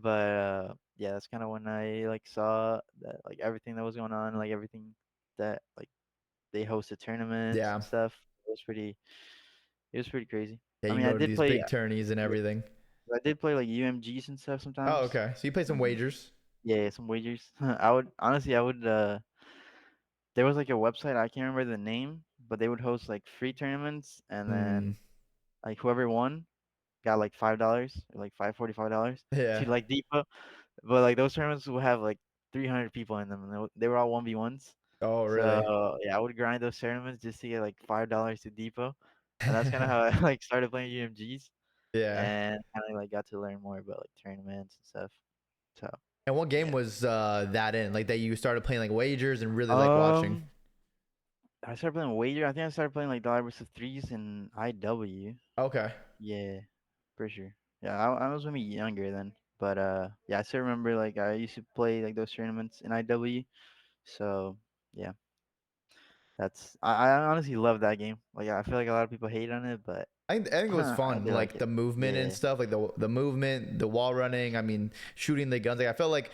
But yeah, that's kind of when I like saw that like everything that was going on, like everything that like they hosted tournaments Yeah. and stuff. It was pretty crazy. Yeah, I you can mean, I go to did these play big tourneys and yeah, everything. I did play like UMGs and stuff Oh, sometimes. okay. So you play some Mm, wagers. yeah, some wagers. I would honestly, I would there was like a website I can't remember the name, but they would host like free tournaments, and Hmm. then like whoever won, got like $5 or like $5.45 Yeah. to like depot. But like those tournaments will have like 300 people in them, and they were all 1v1s. Oh, really? So yeah, I would grind those tournaments just to get like $5 to depot, and that's kind of how I like started playing UMGs Yeah. and kind of like got to learn more about like tournaments and stuff. So And what game yeah. was that in? Like that you started playing like wagers and really like watching? Um, I started playing Wager. I think I started playing like Dollar vs. Threes and IW. Okay. Yeah, for sure. Yeah, I was maybe younger then, but yeah, I still remember like I used to play like those tournaments in IW. So yeah, I honestly love that game. Like I feel like a lot of people hate on it, but I think it was I fun, do like like it. the movement and Yeah, stuff, like the movement, the wall running. I mean, shooting the guns. Like I felt like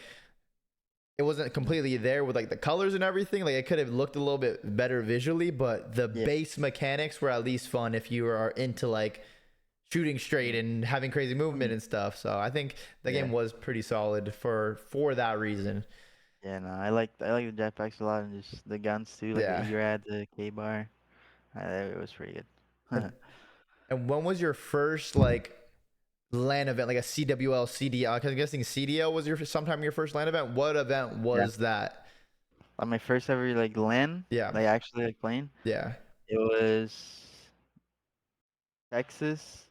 it wasn't yeah, completely there with like the colors and everything. Like it could have looked a little bit better visually, but the yeah, base mechanics were at least fun if you are into like shooting straight mm, and having crazy movement mm, and stuff. So I think the yeah, game was pretty solid for that reason. yeah. No, I like the jetpacks a lot and just the guns too, like the Yeah. E-Rad, the K-bar. It was pretty good. And and when was your first like LAN event, like a CWL CDL? Because I'm guessing CDL was your sometime your first LAN event. What event Yeah, was that? like my first ever like LAN, Yeah. like actually like playing. Yeah. It was Texas.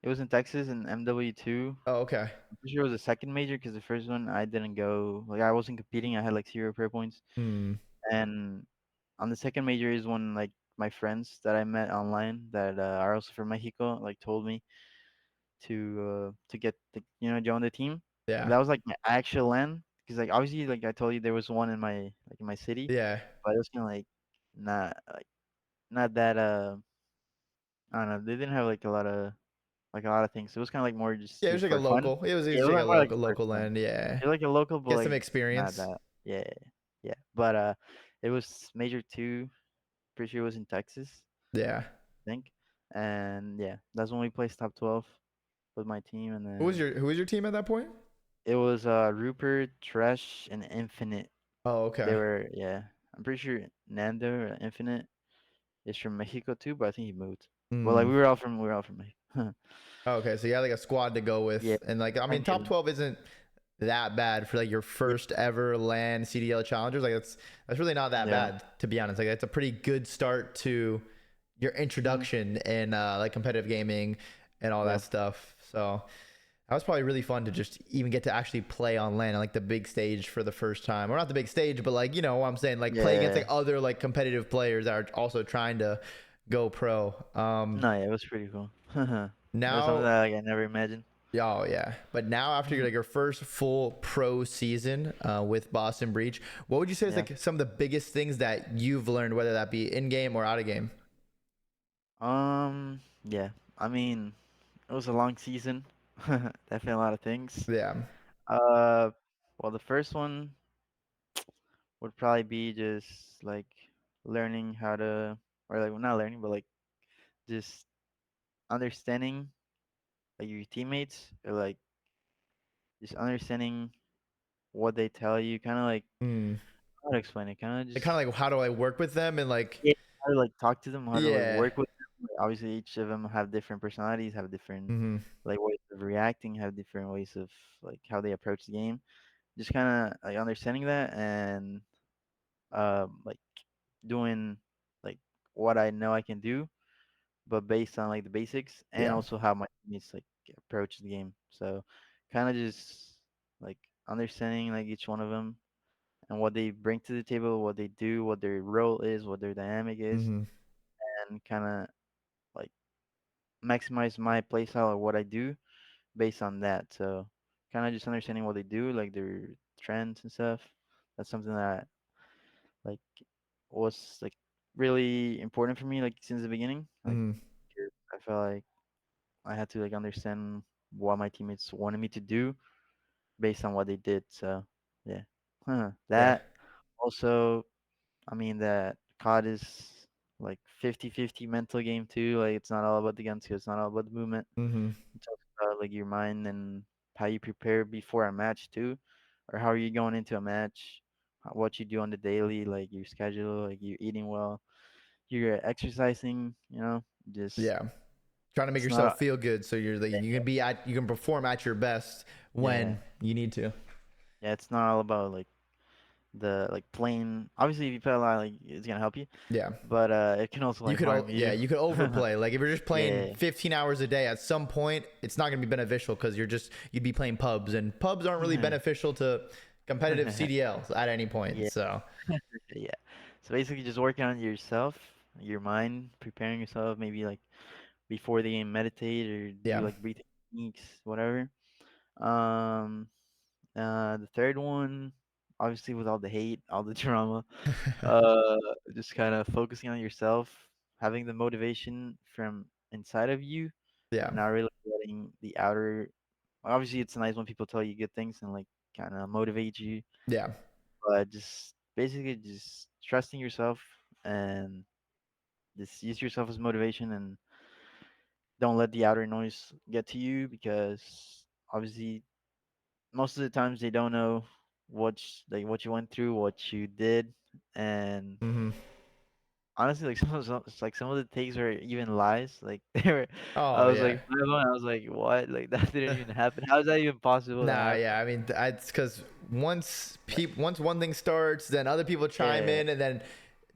It was in Texas in MW2. Oh, okay. I'm pretty sure it was the second major because the first one I didn't go. Like I wasn't competing. I had like zero prayer points. Hmm. And on the second major is when like my friends that I met online that are also from Mexico like told me to get the, join the team. And Yeah. that was like my actual LAN because like obviously like I told you there was one in my city, Yeah. but it was kind of like not that I don't know. They didn't have like a lot of things. It was kind of like more just Yeah, it to was like a for fun. local. It Yeah, it was was like a like more like for local fun. LAN. Yeah. It was like a local, but Get some like not experience. that. Yeah, yeah. But it was major two. Pretty sure it was in Texas, Yeah. I think. And yeah, that's when we placed top 12 with my team, and then Who was your team at that point? it was Rupert, Tresh, and Infinite. Oh, They okay. were yeah. I'm pretty sure Nando or Infinite is from Mexico too, but I think he moved. Well, like Hmm. we were all from Mexico. Okay, so you had like a squad to go Yeah, with, and like I I mean, top mean, 12 isn't that bad for like your yeah, first ever LAN CDL challengers. Like that's really not that yeah, bad to be honest. Like it's a pretty good start to your mm, introduction in like competitive gaming and all yeah, that stuff. So that was probably really fun to just even get to actually play on LAN on like the big stage for the first time, or not the big stage, but like you know what I'm saying, like play against yeah. like other like competitive players that are also trying to go pro. No, yeah, it was pretty cool. It was something Now that like, I never imagined. Oh yeah, but now after Mhm. like your first full pro season with Boston Breach, what would you say is Yeah. like some of the biggest things that you've learned, whether that be in game or out of game? Yeah. I mean, it was a long season. Definitely a lot of things. Yeah. Uh, well, the first one would probably be just like learning how to, or like well, not learning, but like just understanding like your teammates, or like just understanding what they tell you. Kind of like Mm. how to explain it. Kind of Like kind just of like how do I work with them and like yeah, how to like talk to them, how to like yeah. work with them. Like, obviously, each of them have different personalities, have different Mm-hmm. like ways of reacting, have different ways of like how they approach the game. Just kind of like understanding that and like doing like what I know I can do, but based on like the basics and Yeah. also how my teammates like approach the game. So kind of just like understanding like each one of them and what they bring to the table, what they do, what their role is, what their dynamic is, Mm-hmm. and kind of like maximize my playstyle or what I do based on that. So kind of just understanding what they do, like their trends and stuff. That's something that like was like really important for me like since the beginning. Like Mm-hmm. 'cause I felt like I had to like understand what my teammates wanted me to do based on what they did. So yeah, Yeah. that also. I mean that COD is like 50-50 mental game too. Like it's not all about the guns, 'cause it's not all about the movement. Mm-hmm. It's also about like your mind and how you prepare before a match too, or how are you going into a match, what you do on the daily, like your schedule, like you're eating well, you're exercising, just Yeah. trying to make It's yourself not. feel good, so you can perform at your best Yeah, when you need to. yeah. It's not all about like the like playing. Obviously, if you play a lot, like it's gonna help you, Yeah. but it can also like harm Yeah, you. you could overplay. Like if you're just playing Yeah. 15 hours a day, at some point it's not going to be beneficial because you'd be playing pubs, and pubs aren't really beneficial to competitive CDLs at any point. Yeah, So yeah. So basically, just working on yourself, your mind, preparing yourself. Maybe like before the game, meditate or do yeah, like breathing techniques, whatever. Um, the third one, obviously, with all the hate, all the drama, uh, just kind of focusing on yourself, having the motivation from inside of you, yeah, and not really letting the outer. Obviously, it's nice when people tell you good things and like kind of motivate you, yeah. but just basically just trusting yourself and just use yourself as motivation and don't let the outer noise get to you because obviously most of the times they don't know like what you went through, what you did, and Hmm. honestly, like some of the takes were even lies. Like they were, I Oh was yeah. like, I was like, what? Like that didn't even happen. How is that even possible to Nah, happen? yeah. I mean, it's because Like, once one thing starts, then other people chime yeah, in, and then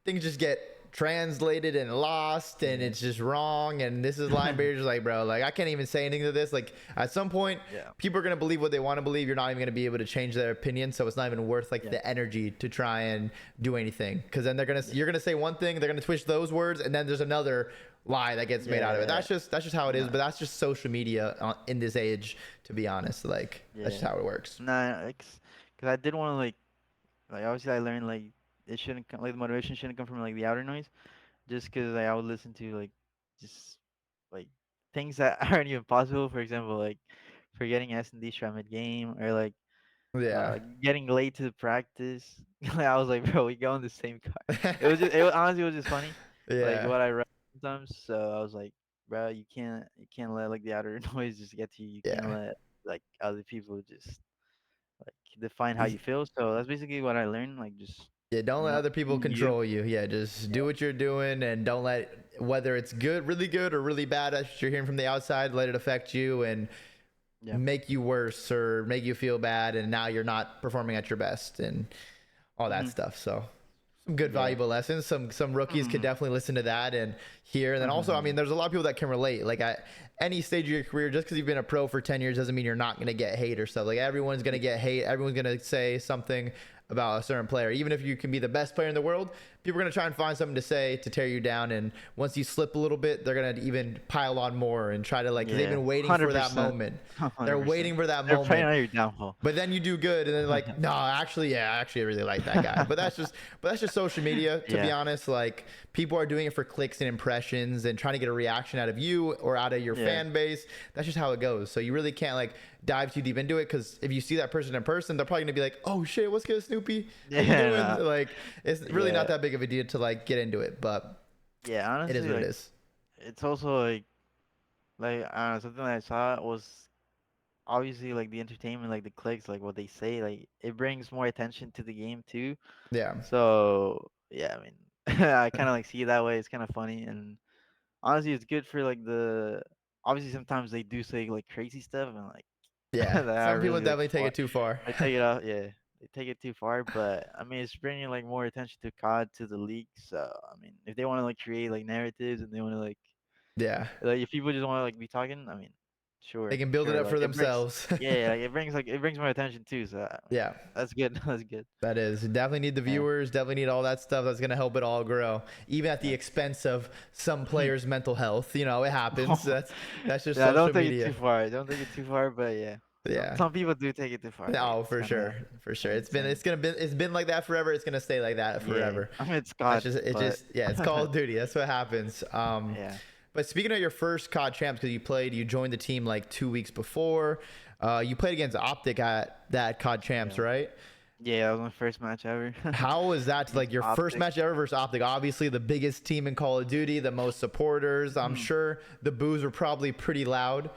things just get translated and lost, and yeah, it's just wrong. And this is line barriers. Like, bro, like I can't even say anything to this. Like, at some point, yeah, people are gonna believe what they want to believe. You're not even gonna be able to change their opinion, so it's not even worth like yeah, the energy to try and do anything. Because then yeah, you're gonna say one thing, they're gonna twist those words, and then there's another lie that gets made out of it. yeah. That's just how it is. No, But that's just social media in this age, to be honest. Like, that's yeah. just how it works. Nah, cause I did want to like obviously I learned like it shouldn't come like the motivation shouldn't come from like the outer noise just cause like I would listen to like just like things that aren't even possible. For example, like forgetting S&D strat mid game or like Yeah. getting late to the practice. I was like, bro, we go in the same car. Honestly, it was just funny, like Yeah. what I read sometimes. So I was like, bro, you can't let like the outer noise just get to you. You can't Yeah. let like other people just like define how you feel. So that's basically what I learned. Like just Yeah, don't let other be people you. control you. Yeah, just Yeah, do what you're doing and don't let whether it's good or really bad as you're hearing from the outside, let it affect you and yeah, make you worse or make you feel bad and now you're not performing at your best and all that hmm stuff. So some good yeah, valuable lessons. Some rookies could hmm definitely listen to that and hear. And then also, I mean, there's a lot of people that can relate. Like at any stage of your career, just because you've been a pro for 10 years doesn't mean you're not going to get hate or stuff. Like everyone's going to get hate. Everyone's going to say something about a certain player. Even if you can be the best player in the world, people are going to try and find something to say to tear you down. And once you slip a little bit, they're going to even pile on more and try to like, because they've yeah, been waiting for that 100%, moment. They're 100%. waiting for that They're preying moment. on your downfall. But then you do good, and then like, no, actually, I really like that guy. But that's just social media, to be Yeah, honest. Like, people are doing it for clicks and impressions, and trying to get a reaction out of you or out of your yeah, fan base. That's just how it goes. So you really can't like dive too deep into it, because if you see that person in person, they're probably gonna be like, "Oh shit, what's good, Snoopy? How you yeah, doing?" nah, Like, it's really not yeah, that big of a deal to like get into it, but yeah. it is Honestly, what it like is. it's also like I don't know, something that I saw was obviously like the entertainment, like the clicks, like what they say, like it brings more attention to the game too. Yeah, So yeah, I mean, I kind of like see it that way. It's kind of funny, and honestly, it's good for like the. Obviously, sometimes they do say like crazy stuff, and like yeah. that are Some people really like definitely take far. it too far. They take it out, yeah. They take it too far, but I mean, it's bringing like more attention to COD to the league. So I mean, if they want to like create like narratives and they want to Yeah, like if people just want to like be talking, I mean, they sure, can build it sure. up Like for it brings, themselves. yeah, like it brings more attention too. So I mean, Yeah. that's good. That's good. That is. You definitely need the Yeah, viewers, definitely need all that stuff that's going to help it all grow, even at the yeah. expense of some players' mental health. You know, it happens. That's just Yeah, don't social take it too media. far. Don't take it too far, but yeah, Yeah. some people do take it too far. Like Oh, for sure. For it's sure. kind of insane. It's been like that forever. It's going to stay like that Yeah, forever. I mean it's That's God, just but yeah, it's Call of Duty. That's what happens. yeah, But speaking of your first COD champs, because you joined the team like 2 weeks before. You played against Optic at that COD champs, yeah, right? yeah. That was my first match ever How was that to, against like your first Optic. match ever versus Optic? Obviously, the biggest team in Call of Duty, the most supporters. I'm Mhm. sure the boos were probably pretty loud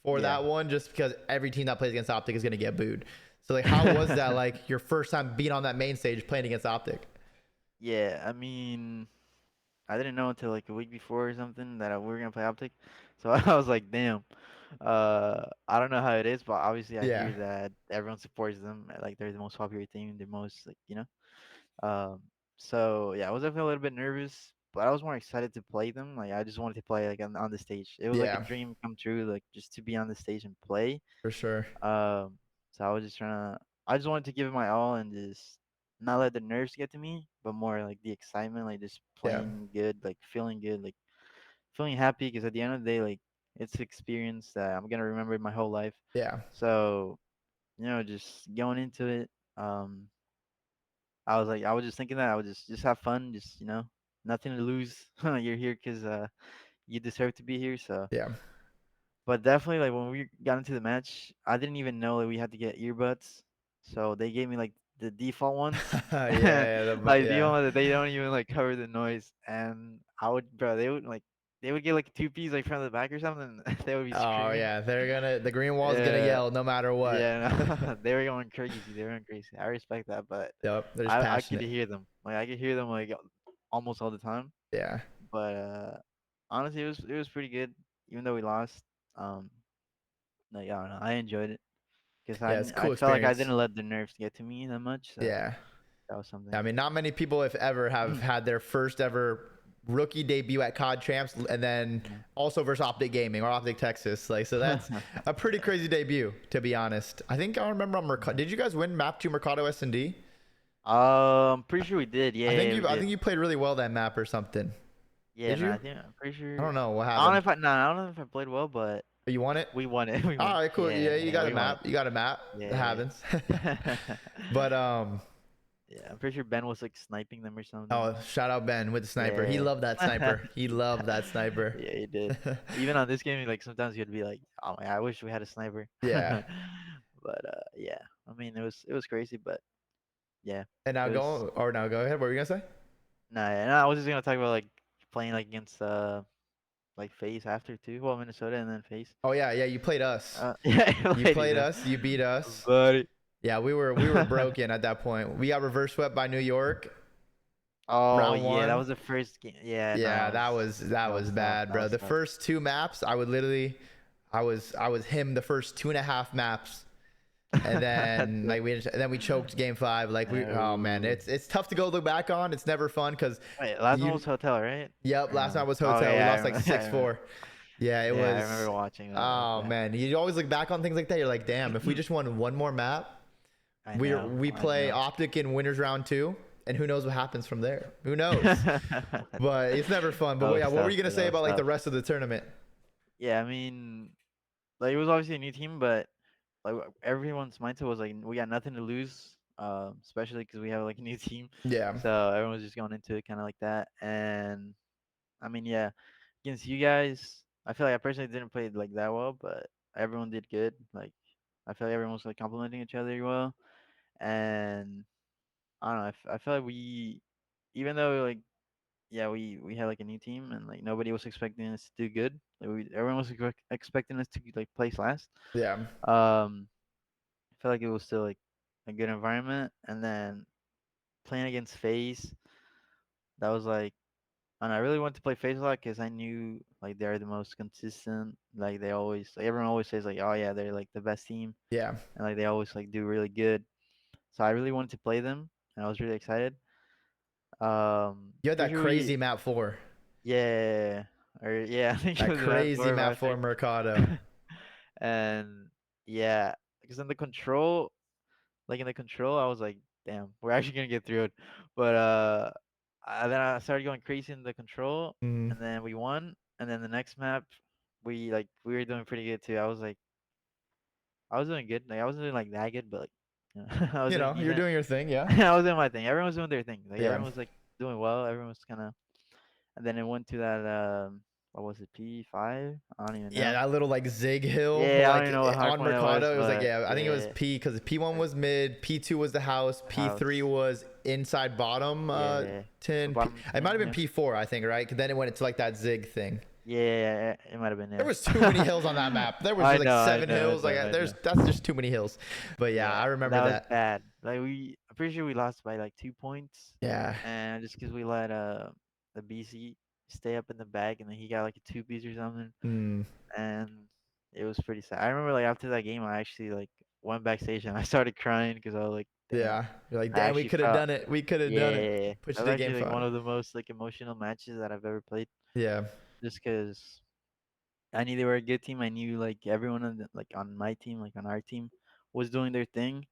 for Yeah. that one, just because every team that plays against Optic is gonna get booed. So like, how was that like your first time being on that main stage playing against Optic? Yeah, I mean, I didn't know until like a week before or something that we were gonna play Optic. So I was like, damn. I don't know how it is, but obviously I Yeah. hear that everyone supports them. Like they're the most popular team, the most like Um, so yeah, I was definitely a little bit nervous, but I was more excited to play them. Like I just wanted to play like on the stage. It was like a Yeah, dream come true, like just to be on the stage and play. for sure. So I was just trying to. I just wanted to give it my all and just not let the nerves get to me, but more like the excitement, like just Yeah. playing good, like feeling happy. Because at the end of the day, like it's an experience that I'm gonna remember my whole life. Yeah. So just going into it. Um, I was just thinking that I would just have fun, just nothing to lose. You're here because you deserve to be here. So, Yeah. but definitely like when we got into the match, I didn't even know that we had to get earbuds. So they gave me like the default ones, Yeah, and yeah, like the yeah. one that they don't even like cover the noise. And bro, they would get like two piece like from the back or something. They would be Oh screaming. yeah, the green wall's gonna Yeah, yell no matter what. yeah, no, they were going crazy. They were going crazy. I respect that, but Yep, they're just I could passionate. hear them. Like I could hear them like almost all the time. Yeah. But honestly, it was pretty good, even though we lost. Um, like I don't know, I enjoyed it because Yeah, it's a I cool felt like I experience. didn't let the nerves get to me that much. So Yeah. that was I something. mean, not many people, if ever, have had their first ever rookie debut at COD Champs, and then also versus Optic Gaming or Optic Texas. Like, so that's a pretty crazy debut, to be honest. I think I remember on Mercado. Did you guys win Map 2 Mercado S&D? I'm pretty sure we did. Yeah, we I did. think you played really well that map or something. Yeah, Did no, you? I'm pretty I sure. don't know what I don't know happened. if I no, I don't know if I played well, but But you won it. we won it. We All won. right, cool. Yeah, Yeah, you yeah, got a we won it. map. You got a map. It Yeah, happens. yeah. But Yeah, I'm pretty sure Ben was like sniping them or something. oh, shout out Ben with the sniper. He Yeah. loved that sniper. He loved that sniper. Yeah, he did. Even on this game, like sometimes you'd be like, "Oh man, I wish we had a sniper." Yeah. But yeah. I mean, it was crazy, but yeah, And it now was. go ahead. What were you gonna say? Nah, yeah, no, I was just gonna talk about like playing like against like FaZe after too. Well, Minnesota and then FaZe. Oh yeah, yeah. You played us. Yeah, You lady played them, us. You beat us. buddy. Yeah, we were broken at that point. We got reverse swept by New York, Oh round yeah, that one. was the first game. Yeah, no, Yeah, that that was was tough. bad, That bro. was The tough. first two maps, I would literally, I was him the first 2.5 maps, and then Damn. we choked game five. Like oh man, No. it's tough to go look back on. It's never fun because Wait, last one you was hotel, right? yep. Or Last night no? was Oh hotel. We yeah, I lost like remember. I six remember. four. Yeah, it Yeah, I was. remember watching that. That was Oh bad. man, you always look back on things like that. You're like, damn, if we just won one more map, I know. we I play know. Optic in winners round two, and who knows what happens from there? Who knows? But it's never fun. That But yeah, was what were tough. you gonna That say was about like the tough. rest of the tournament? Yeah, I mean, like it was obviously a new team, but like everyone's mindset was like we got nothing to lose, especially because we have like a new team. Yeah, So everyone was just going into it kind of like that. And I mean, yeah, against you guys, I feel like I personally didn't play like that well, but everyone did good. Like I feel like everyone was like complimenting each other well, and I don't know. I feel like even though like yeah, we had like a new team and like nobody was expecting us to do good. Like everyone was expecting us to like place last. yeah. Um, I feel like it was still like a good environment, and then playing against FaZe, that was like, and I really wanted to play FaZe a lot because I knew like they're the most consistent. Like they always, like, everyone always says like, oh yeah, they're like the best team, Yeah. and like they always like do really good. So I really wanted to play them, and I was really excited. You had Pretty that sure we, crazy map four. yeah, or yeah, I think it That was about crazy 4 or map 5 four straight. Mercado. And yeah, because in the control, like in the control, I was like, damn, we're actually gonna get through it. But then I started going crazy in the control, Mm. and then we won. And then the next map, we were doing pretty good too. I was doing good. Like I wasn't doing like that good, but like I was You doing know, you're decent. doing your thing. Yeah. I was doing my thing. Everyone was doing their thing. Like Yeah. everyone was like doing well. Everyone was kind of. And then it went to that what was it, P5? I don't even Yeah, know. that little like zig hill, Yeah, I don't like even know what on hardpoint it was, Mercado, it was like but yeah, I think it was yeah, P because P1 uh, was mid, P2 was the house, the P3 house. was inside bottom Yeah, 10. bottom It might 10. have been Yeah, P4, I think, right? 'Cause then it went into like that zig thing. yeah, it might have been. There Yeah. was too many hills on that map. There was just like I seven know, I hills. know, Like I there's know. that's just too many hills. But yeah, Yeah, I remember that was that. bad. Like I'm pretty sure we lost by like 2 points, Yeah, and just because we let the BC. stay up in the back, and then he got like a two-piece or something, Mm, and it was pretty sad. I remember like after that game, I actually like went backstage and I started crying because I was like, damn, yeah. You're like, I damn, we actually could have felt, done it. We could have done it. yeah, Put that you was to game actually like one five. of the most like emotional matches that I've ever played. Yeah. Just because I knew they were a good team. I knew like everyone on like on my team, like on our team, was doing their thing,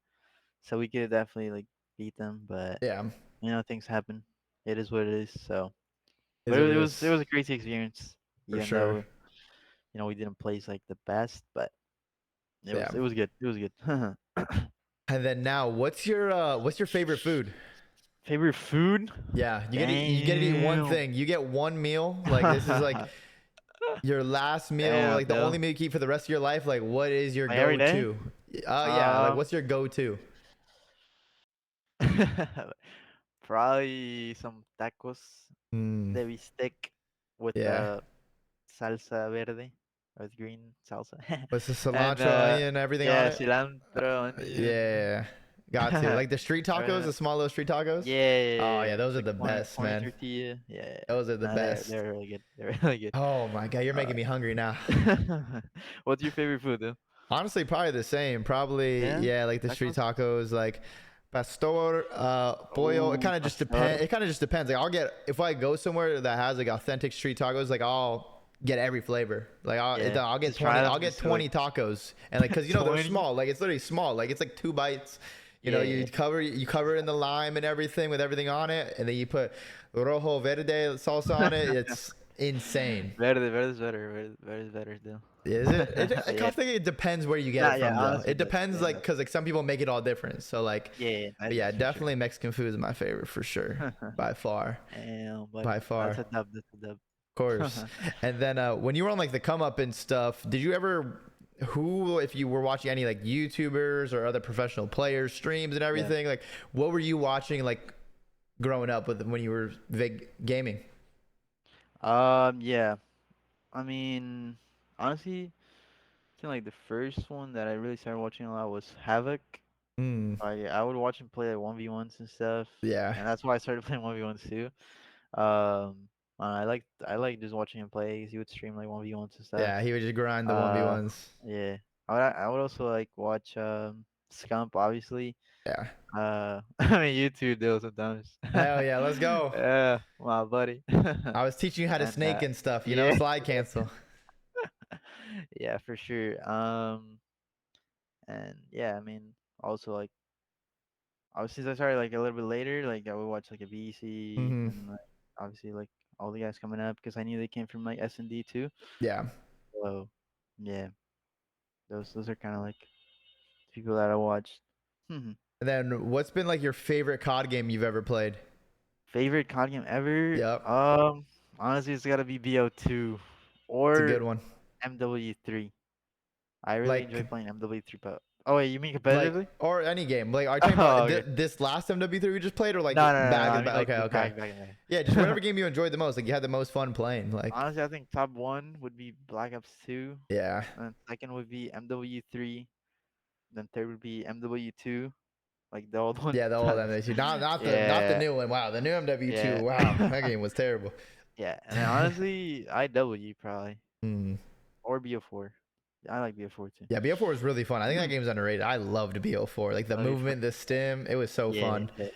so we could definitely like beat them. But Yeah. things happen. It is what it is. So, Is but what it it is was a crazy experience, for even sure. though we didn't place like the best, but Yeah. it was good. It was good. And then now, what's your favorite food? Favorite food? Yeah, you get to eat one Damn. thing. You get one meal. Like this is like your last meal, Damn, like the only Bill. meal you keep for the rest of your life. Like what is your Like every day? go-to? Yeah, like Um, what's your go-to? probably some tacos Mm, de bistec with yeah. salsa verde, with green salsa, What's the and cilantro, onion, everything on yeah, it? cilantro, onion. Yeah. Got to. Like the street tacos, Uh, the small little street tacos? Oh yeah, yeah, those are like the corn best, corn man. tortilla. Yeah, Those are the nah, best. they're really good. They're really good. Oh my God, you're Uh, making me hungry now. what's your favorite food, though? Honestly, probably the same. Probably, Yeah, yeah, like the street tacos. tacos, like pastor, pollo. It Oh, kind of just depends. pastor. It kind of just depends. Like I'll get if I go somewhere that has like authentic street tacos, like I'll get every flavor. Like Yeah, I'll get just try 20. I'll them get just to like 20 tacos, and like because you know they're 20. small. Like it's literally small. Like it's like 2 bites. You know, Yeah, you cover it in the lime and everything with everything on it, and then you put rojo verde salsa on it. It's insane. verde is better. Verde is better still. Is it? I Yeah. kind of think it depends where you get Nah, it yeah, from, though. honestly, It it does. depends, Yeah, it like, does. cause like some people make it all different. So like, Yeah, but yeah, that's for sure. definitely Mexican food is my favorite for sure, Damn, by buddy. far, That's a of dub. That's a dub. course. And then when you were on like the come up and stuff, did you ever, who, if you were watching any like YouTubers or other professional players streams and Yeah. everything, like, what were you watching like growing up with when you were gaming? Yeah. I mean, honestly, I think like the first one that I really started watching a lot was Havoc. Mm, I would watch him play like 1v1s and stuff, yeah, and that's why I started playing 1v1s too. I like just watching him play 'cause he would stream like 1v1s and stuff. yeah, he would just grind the one v Uh, ones. yeah. I would also like watch Scump, obviously. Yeah, I mean you too, Dill, sometimes. hell yeah, let's go. Yeah, my buddy. I was teaching you how to And snake and stuff, you know, yeah, slide cancel. yeah, for sure. And yeah, I mean, also like, since I started like a little bit later, like I would watch like a BC Hmm. and like obviously like all the guys coming up because I knew they came from like SND too. Yeah. So yeah, those are kind of like people that I watched. And then what's been like your favorite COD game you've ever played? Favorite COD game ever? Yep. Honestly, it's gotta be BO2 It's a good or one. MW3. I really enjoy Like playing MW3. But oh wait, you mean like competitively? or any game. Like are you talking Oh, about okay. this last MW3 we just played or like No. back I in the mean back? like Okay, the okay. back in the Yeah, just whatever day. game you enjoyed the most, like you had the most fun playing. Like Honestly, I think top one would be Black Ops 2, yeah. and second would be MW3, then third would be MW2, like the old one. Yeah, the old MW2. Not the Yeah, new one. Wow, the new MW2. yeah, Wow, that game was terrible. yeah. And then honestly, IW probably Hmm. or BO4. I like BO4 too. Yeah, BO4 was really fun. I think that game's underrated. I loved BO4. Like the BO4. movement, the stim, it was so Yeah, fun. yeah.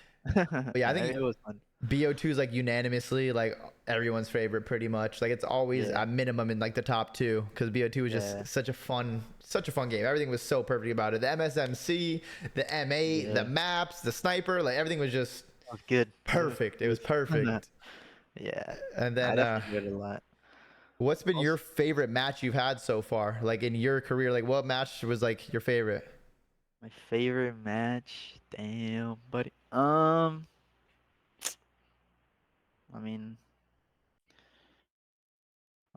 But yeah, I Yeah, think it was fun. BO2 is like unanimously like everyone's favorite pretty much. Like it's always Yeah, at minimum in like the top two because BO2 was just yeah, such a fun game. Everything was so perfect about it. The MSMC, the M8, the yeah. maps, the sniper, like everything was just That was good. perfect. It It was was fun. perfect. Yeah, And I then definitely enjoyed it a lot. what's been your Also, favorite match you've had so far? Like in your career, like what match was like your favorite? my favorite match. Damn, buddy. I mean,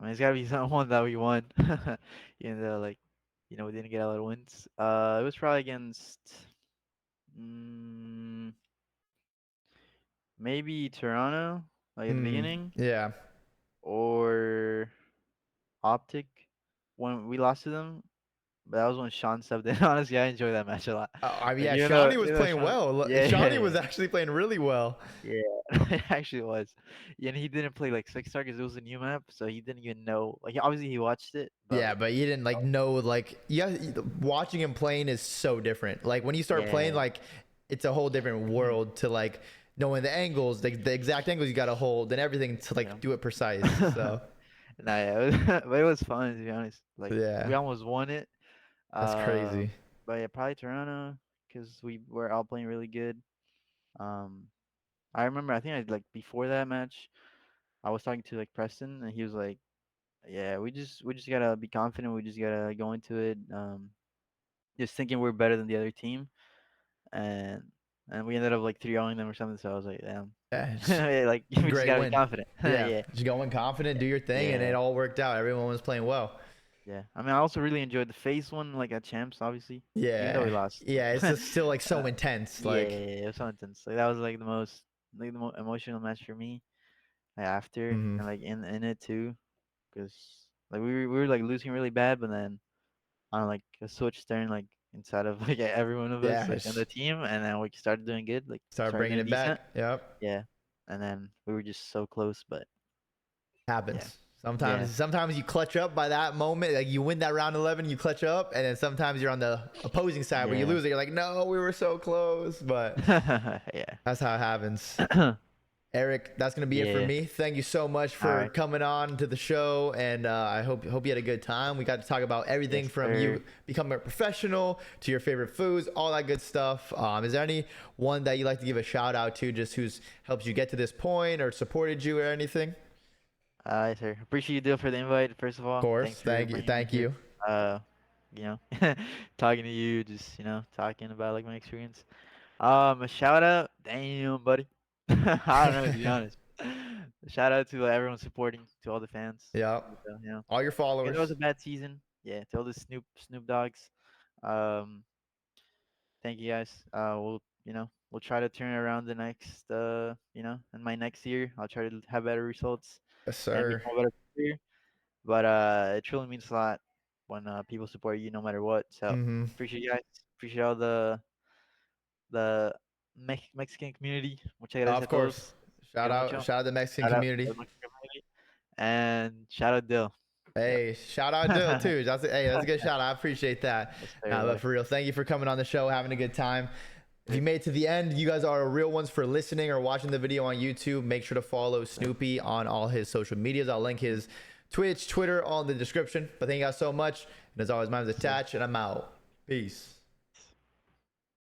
it's gotta be someone that we won. Even though, like, we didn't get a lot of wins. It was probably against, mm, maybe Toronto, like at the Hmm. beginning, Yeah. or Optic when we lost to them. But that was when Sean subbed in. Honestly, I enjoyed that match a lot. I mean, Like yeah, Shawnee was you know playing Sean. well. Yeah, Shawnee yeah, was actually playing really well. yeah. It actually was. Yeah, and he didn't play like Six Star because it was a new map, so he didn't even know. Like obviously he watched it, but Yeah, like but you didn't like know like yeah, watching him playing is so different. Like when you start playing, yeah. like it's a whole different world to like knowing the angles, the exact angles you got to hold, and everything to Yeah. like do it precise. So Nah, yeah, but it was fun to be honest. Like yeah, we almost won it. that's Uh, crazy. but yeah, probably Toronto because we were all playing really good. Um, I remember I think I like before that match, I was talking to like Preston and he was like, "Yeah, we just gotta be confident. We just gotta go into it. Just thinking we're better than the other team." And we ended up like 3-0ing them or something. So I was like, "Damn, Yeah, it's yeah, like we just great gotta be win. confident." Yeah, Yeah, just go in confident, do your thing, and yeah. it all worked out. Everyone was playing well. Yeah, I mean, I also really enjoyed the face one, like at champs, obviously, even though we Yeah, lost. yeah, it's just still like Uh, so intense. yeah, Like, it was so intense. Like that was like the most emotional match for me. Like after mhm. and like in it too, because like we were like losing really bad, but then on like a switch turn like inside of like every one of us Yeah, like on the just team, and then we started doing good, like start started bringing doing it decent. back. Yep. Yeah, and then we were just so close, but yeah, Happens. yeah, Sometimes you clutch up by that moment. Like you win that round 11, you clutch up, and then sometimes you're on the opposing side where you yeah, lose it. You're like, no, we were so close, but yeah, that's how it happens. Eric, that's gonna be it for yeah. me. Thank you so much All for right, coming on to the show, and I hope you had a good time. We got to talk about everything yes, from sir. you becoming a professional to your favorite foods, all that good stuff. Is there any one that you like to give a shout out to, just who's helped you get to this point or supported you or anything? Of Yes, sir. Appreciate you, Dill, for the invite. First of all, course, thanks for bringing me thank here. you. Uh, you know, talking to you, just talking about like my experience. A shout out, damn, buddy. I don't know, to be honest. Shout out to like, everyone supporting, to all the fans. Yeah, all your Even though it was followers. a bad season, yeah, to all the Snoop Dogs. Um, thank you guys. We'll try to turn around the next, in my next year. I'll try to have better results Yes, and sir. become a better player. But it truly means a lot when people support you no matter what. So Mm-hmm. appreciate you guys. Appreciate all the Mexican community. Muchas gracias Of a todos. course. Quiero mucho. Shout out the Mexican Shout out to community. the Mexican community and shout out Dill. Yep. Hey, shout out Dill too. That's a good shout. I appreciate that. Yes, sir, Nah, but buddy. for real, thank you for coming on the show, having a good time. If you made it to the end, you guys are real ones for listening or watching the video on YouTube. Make sure to follow Snoopy on all his social medias. I'll link his Twitch, Twitter, all in the description. But thank you guys so much. And as always, mine's Yes, sir. attached, and I'm out. Peace.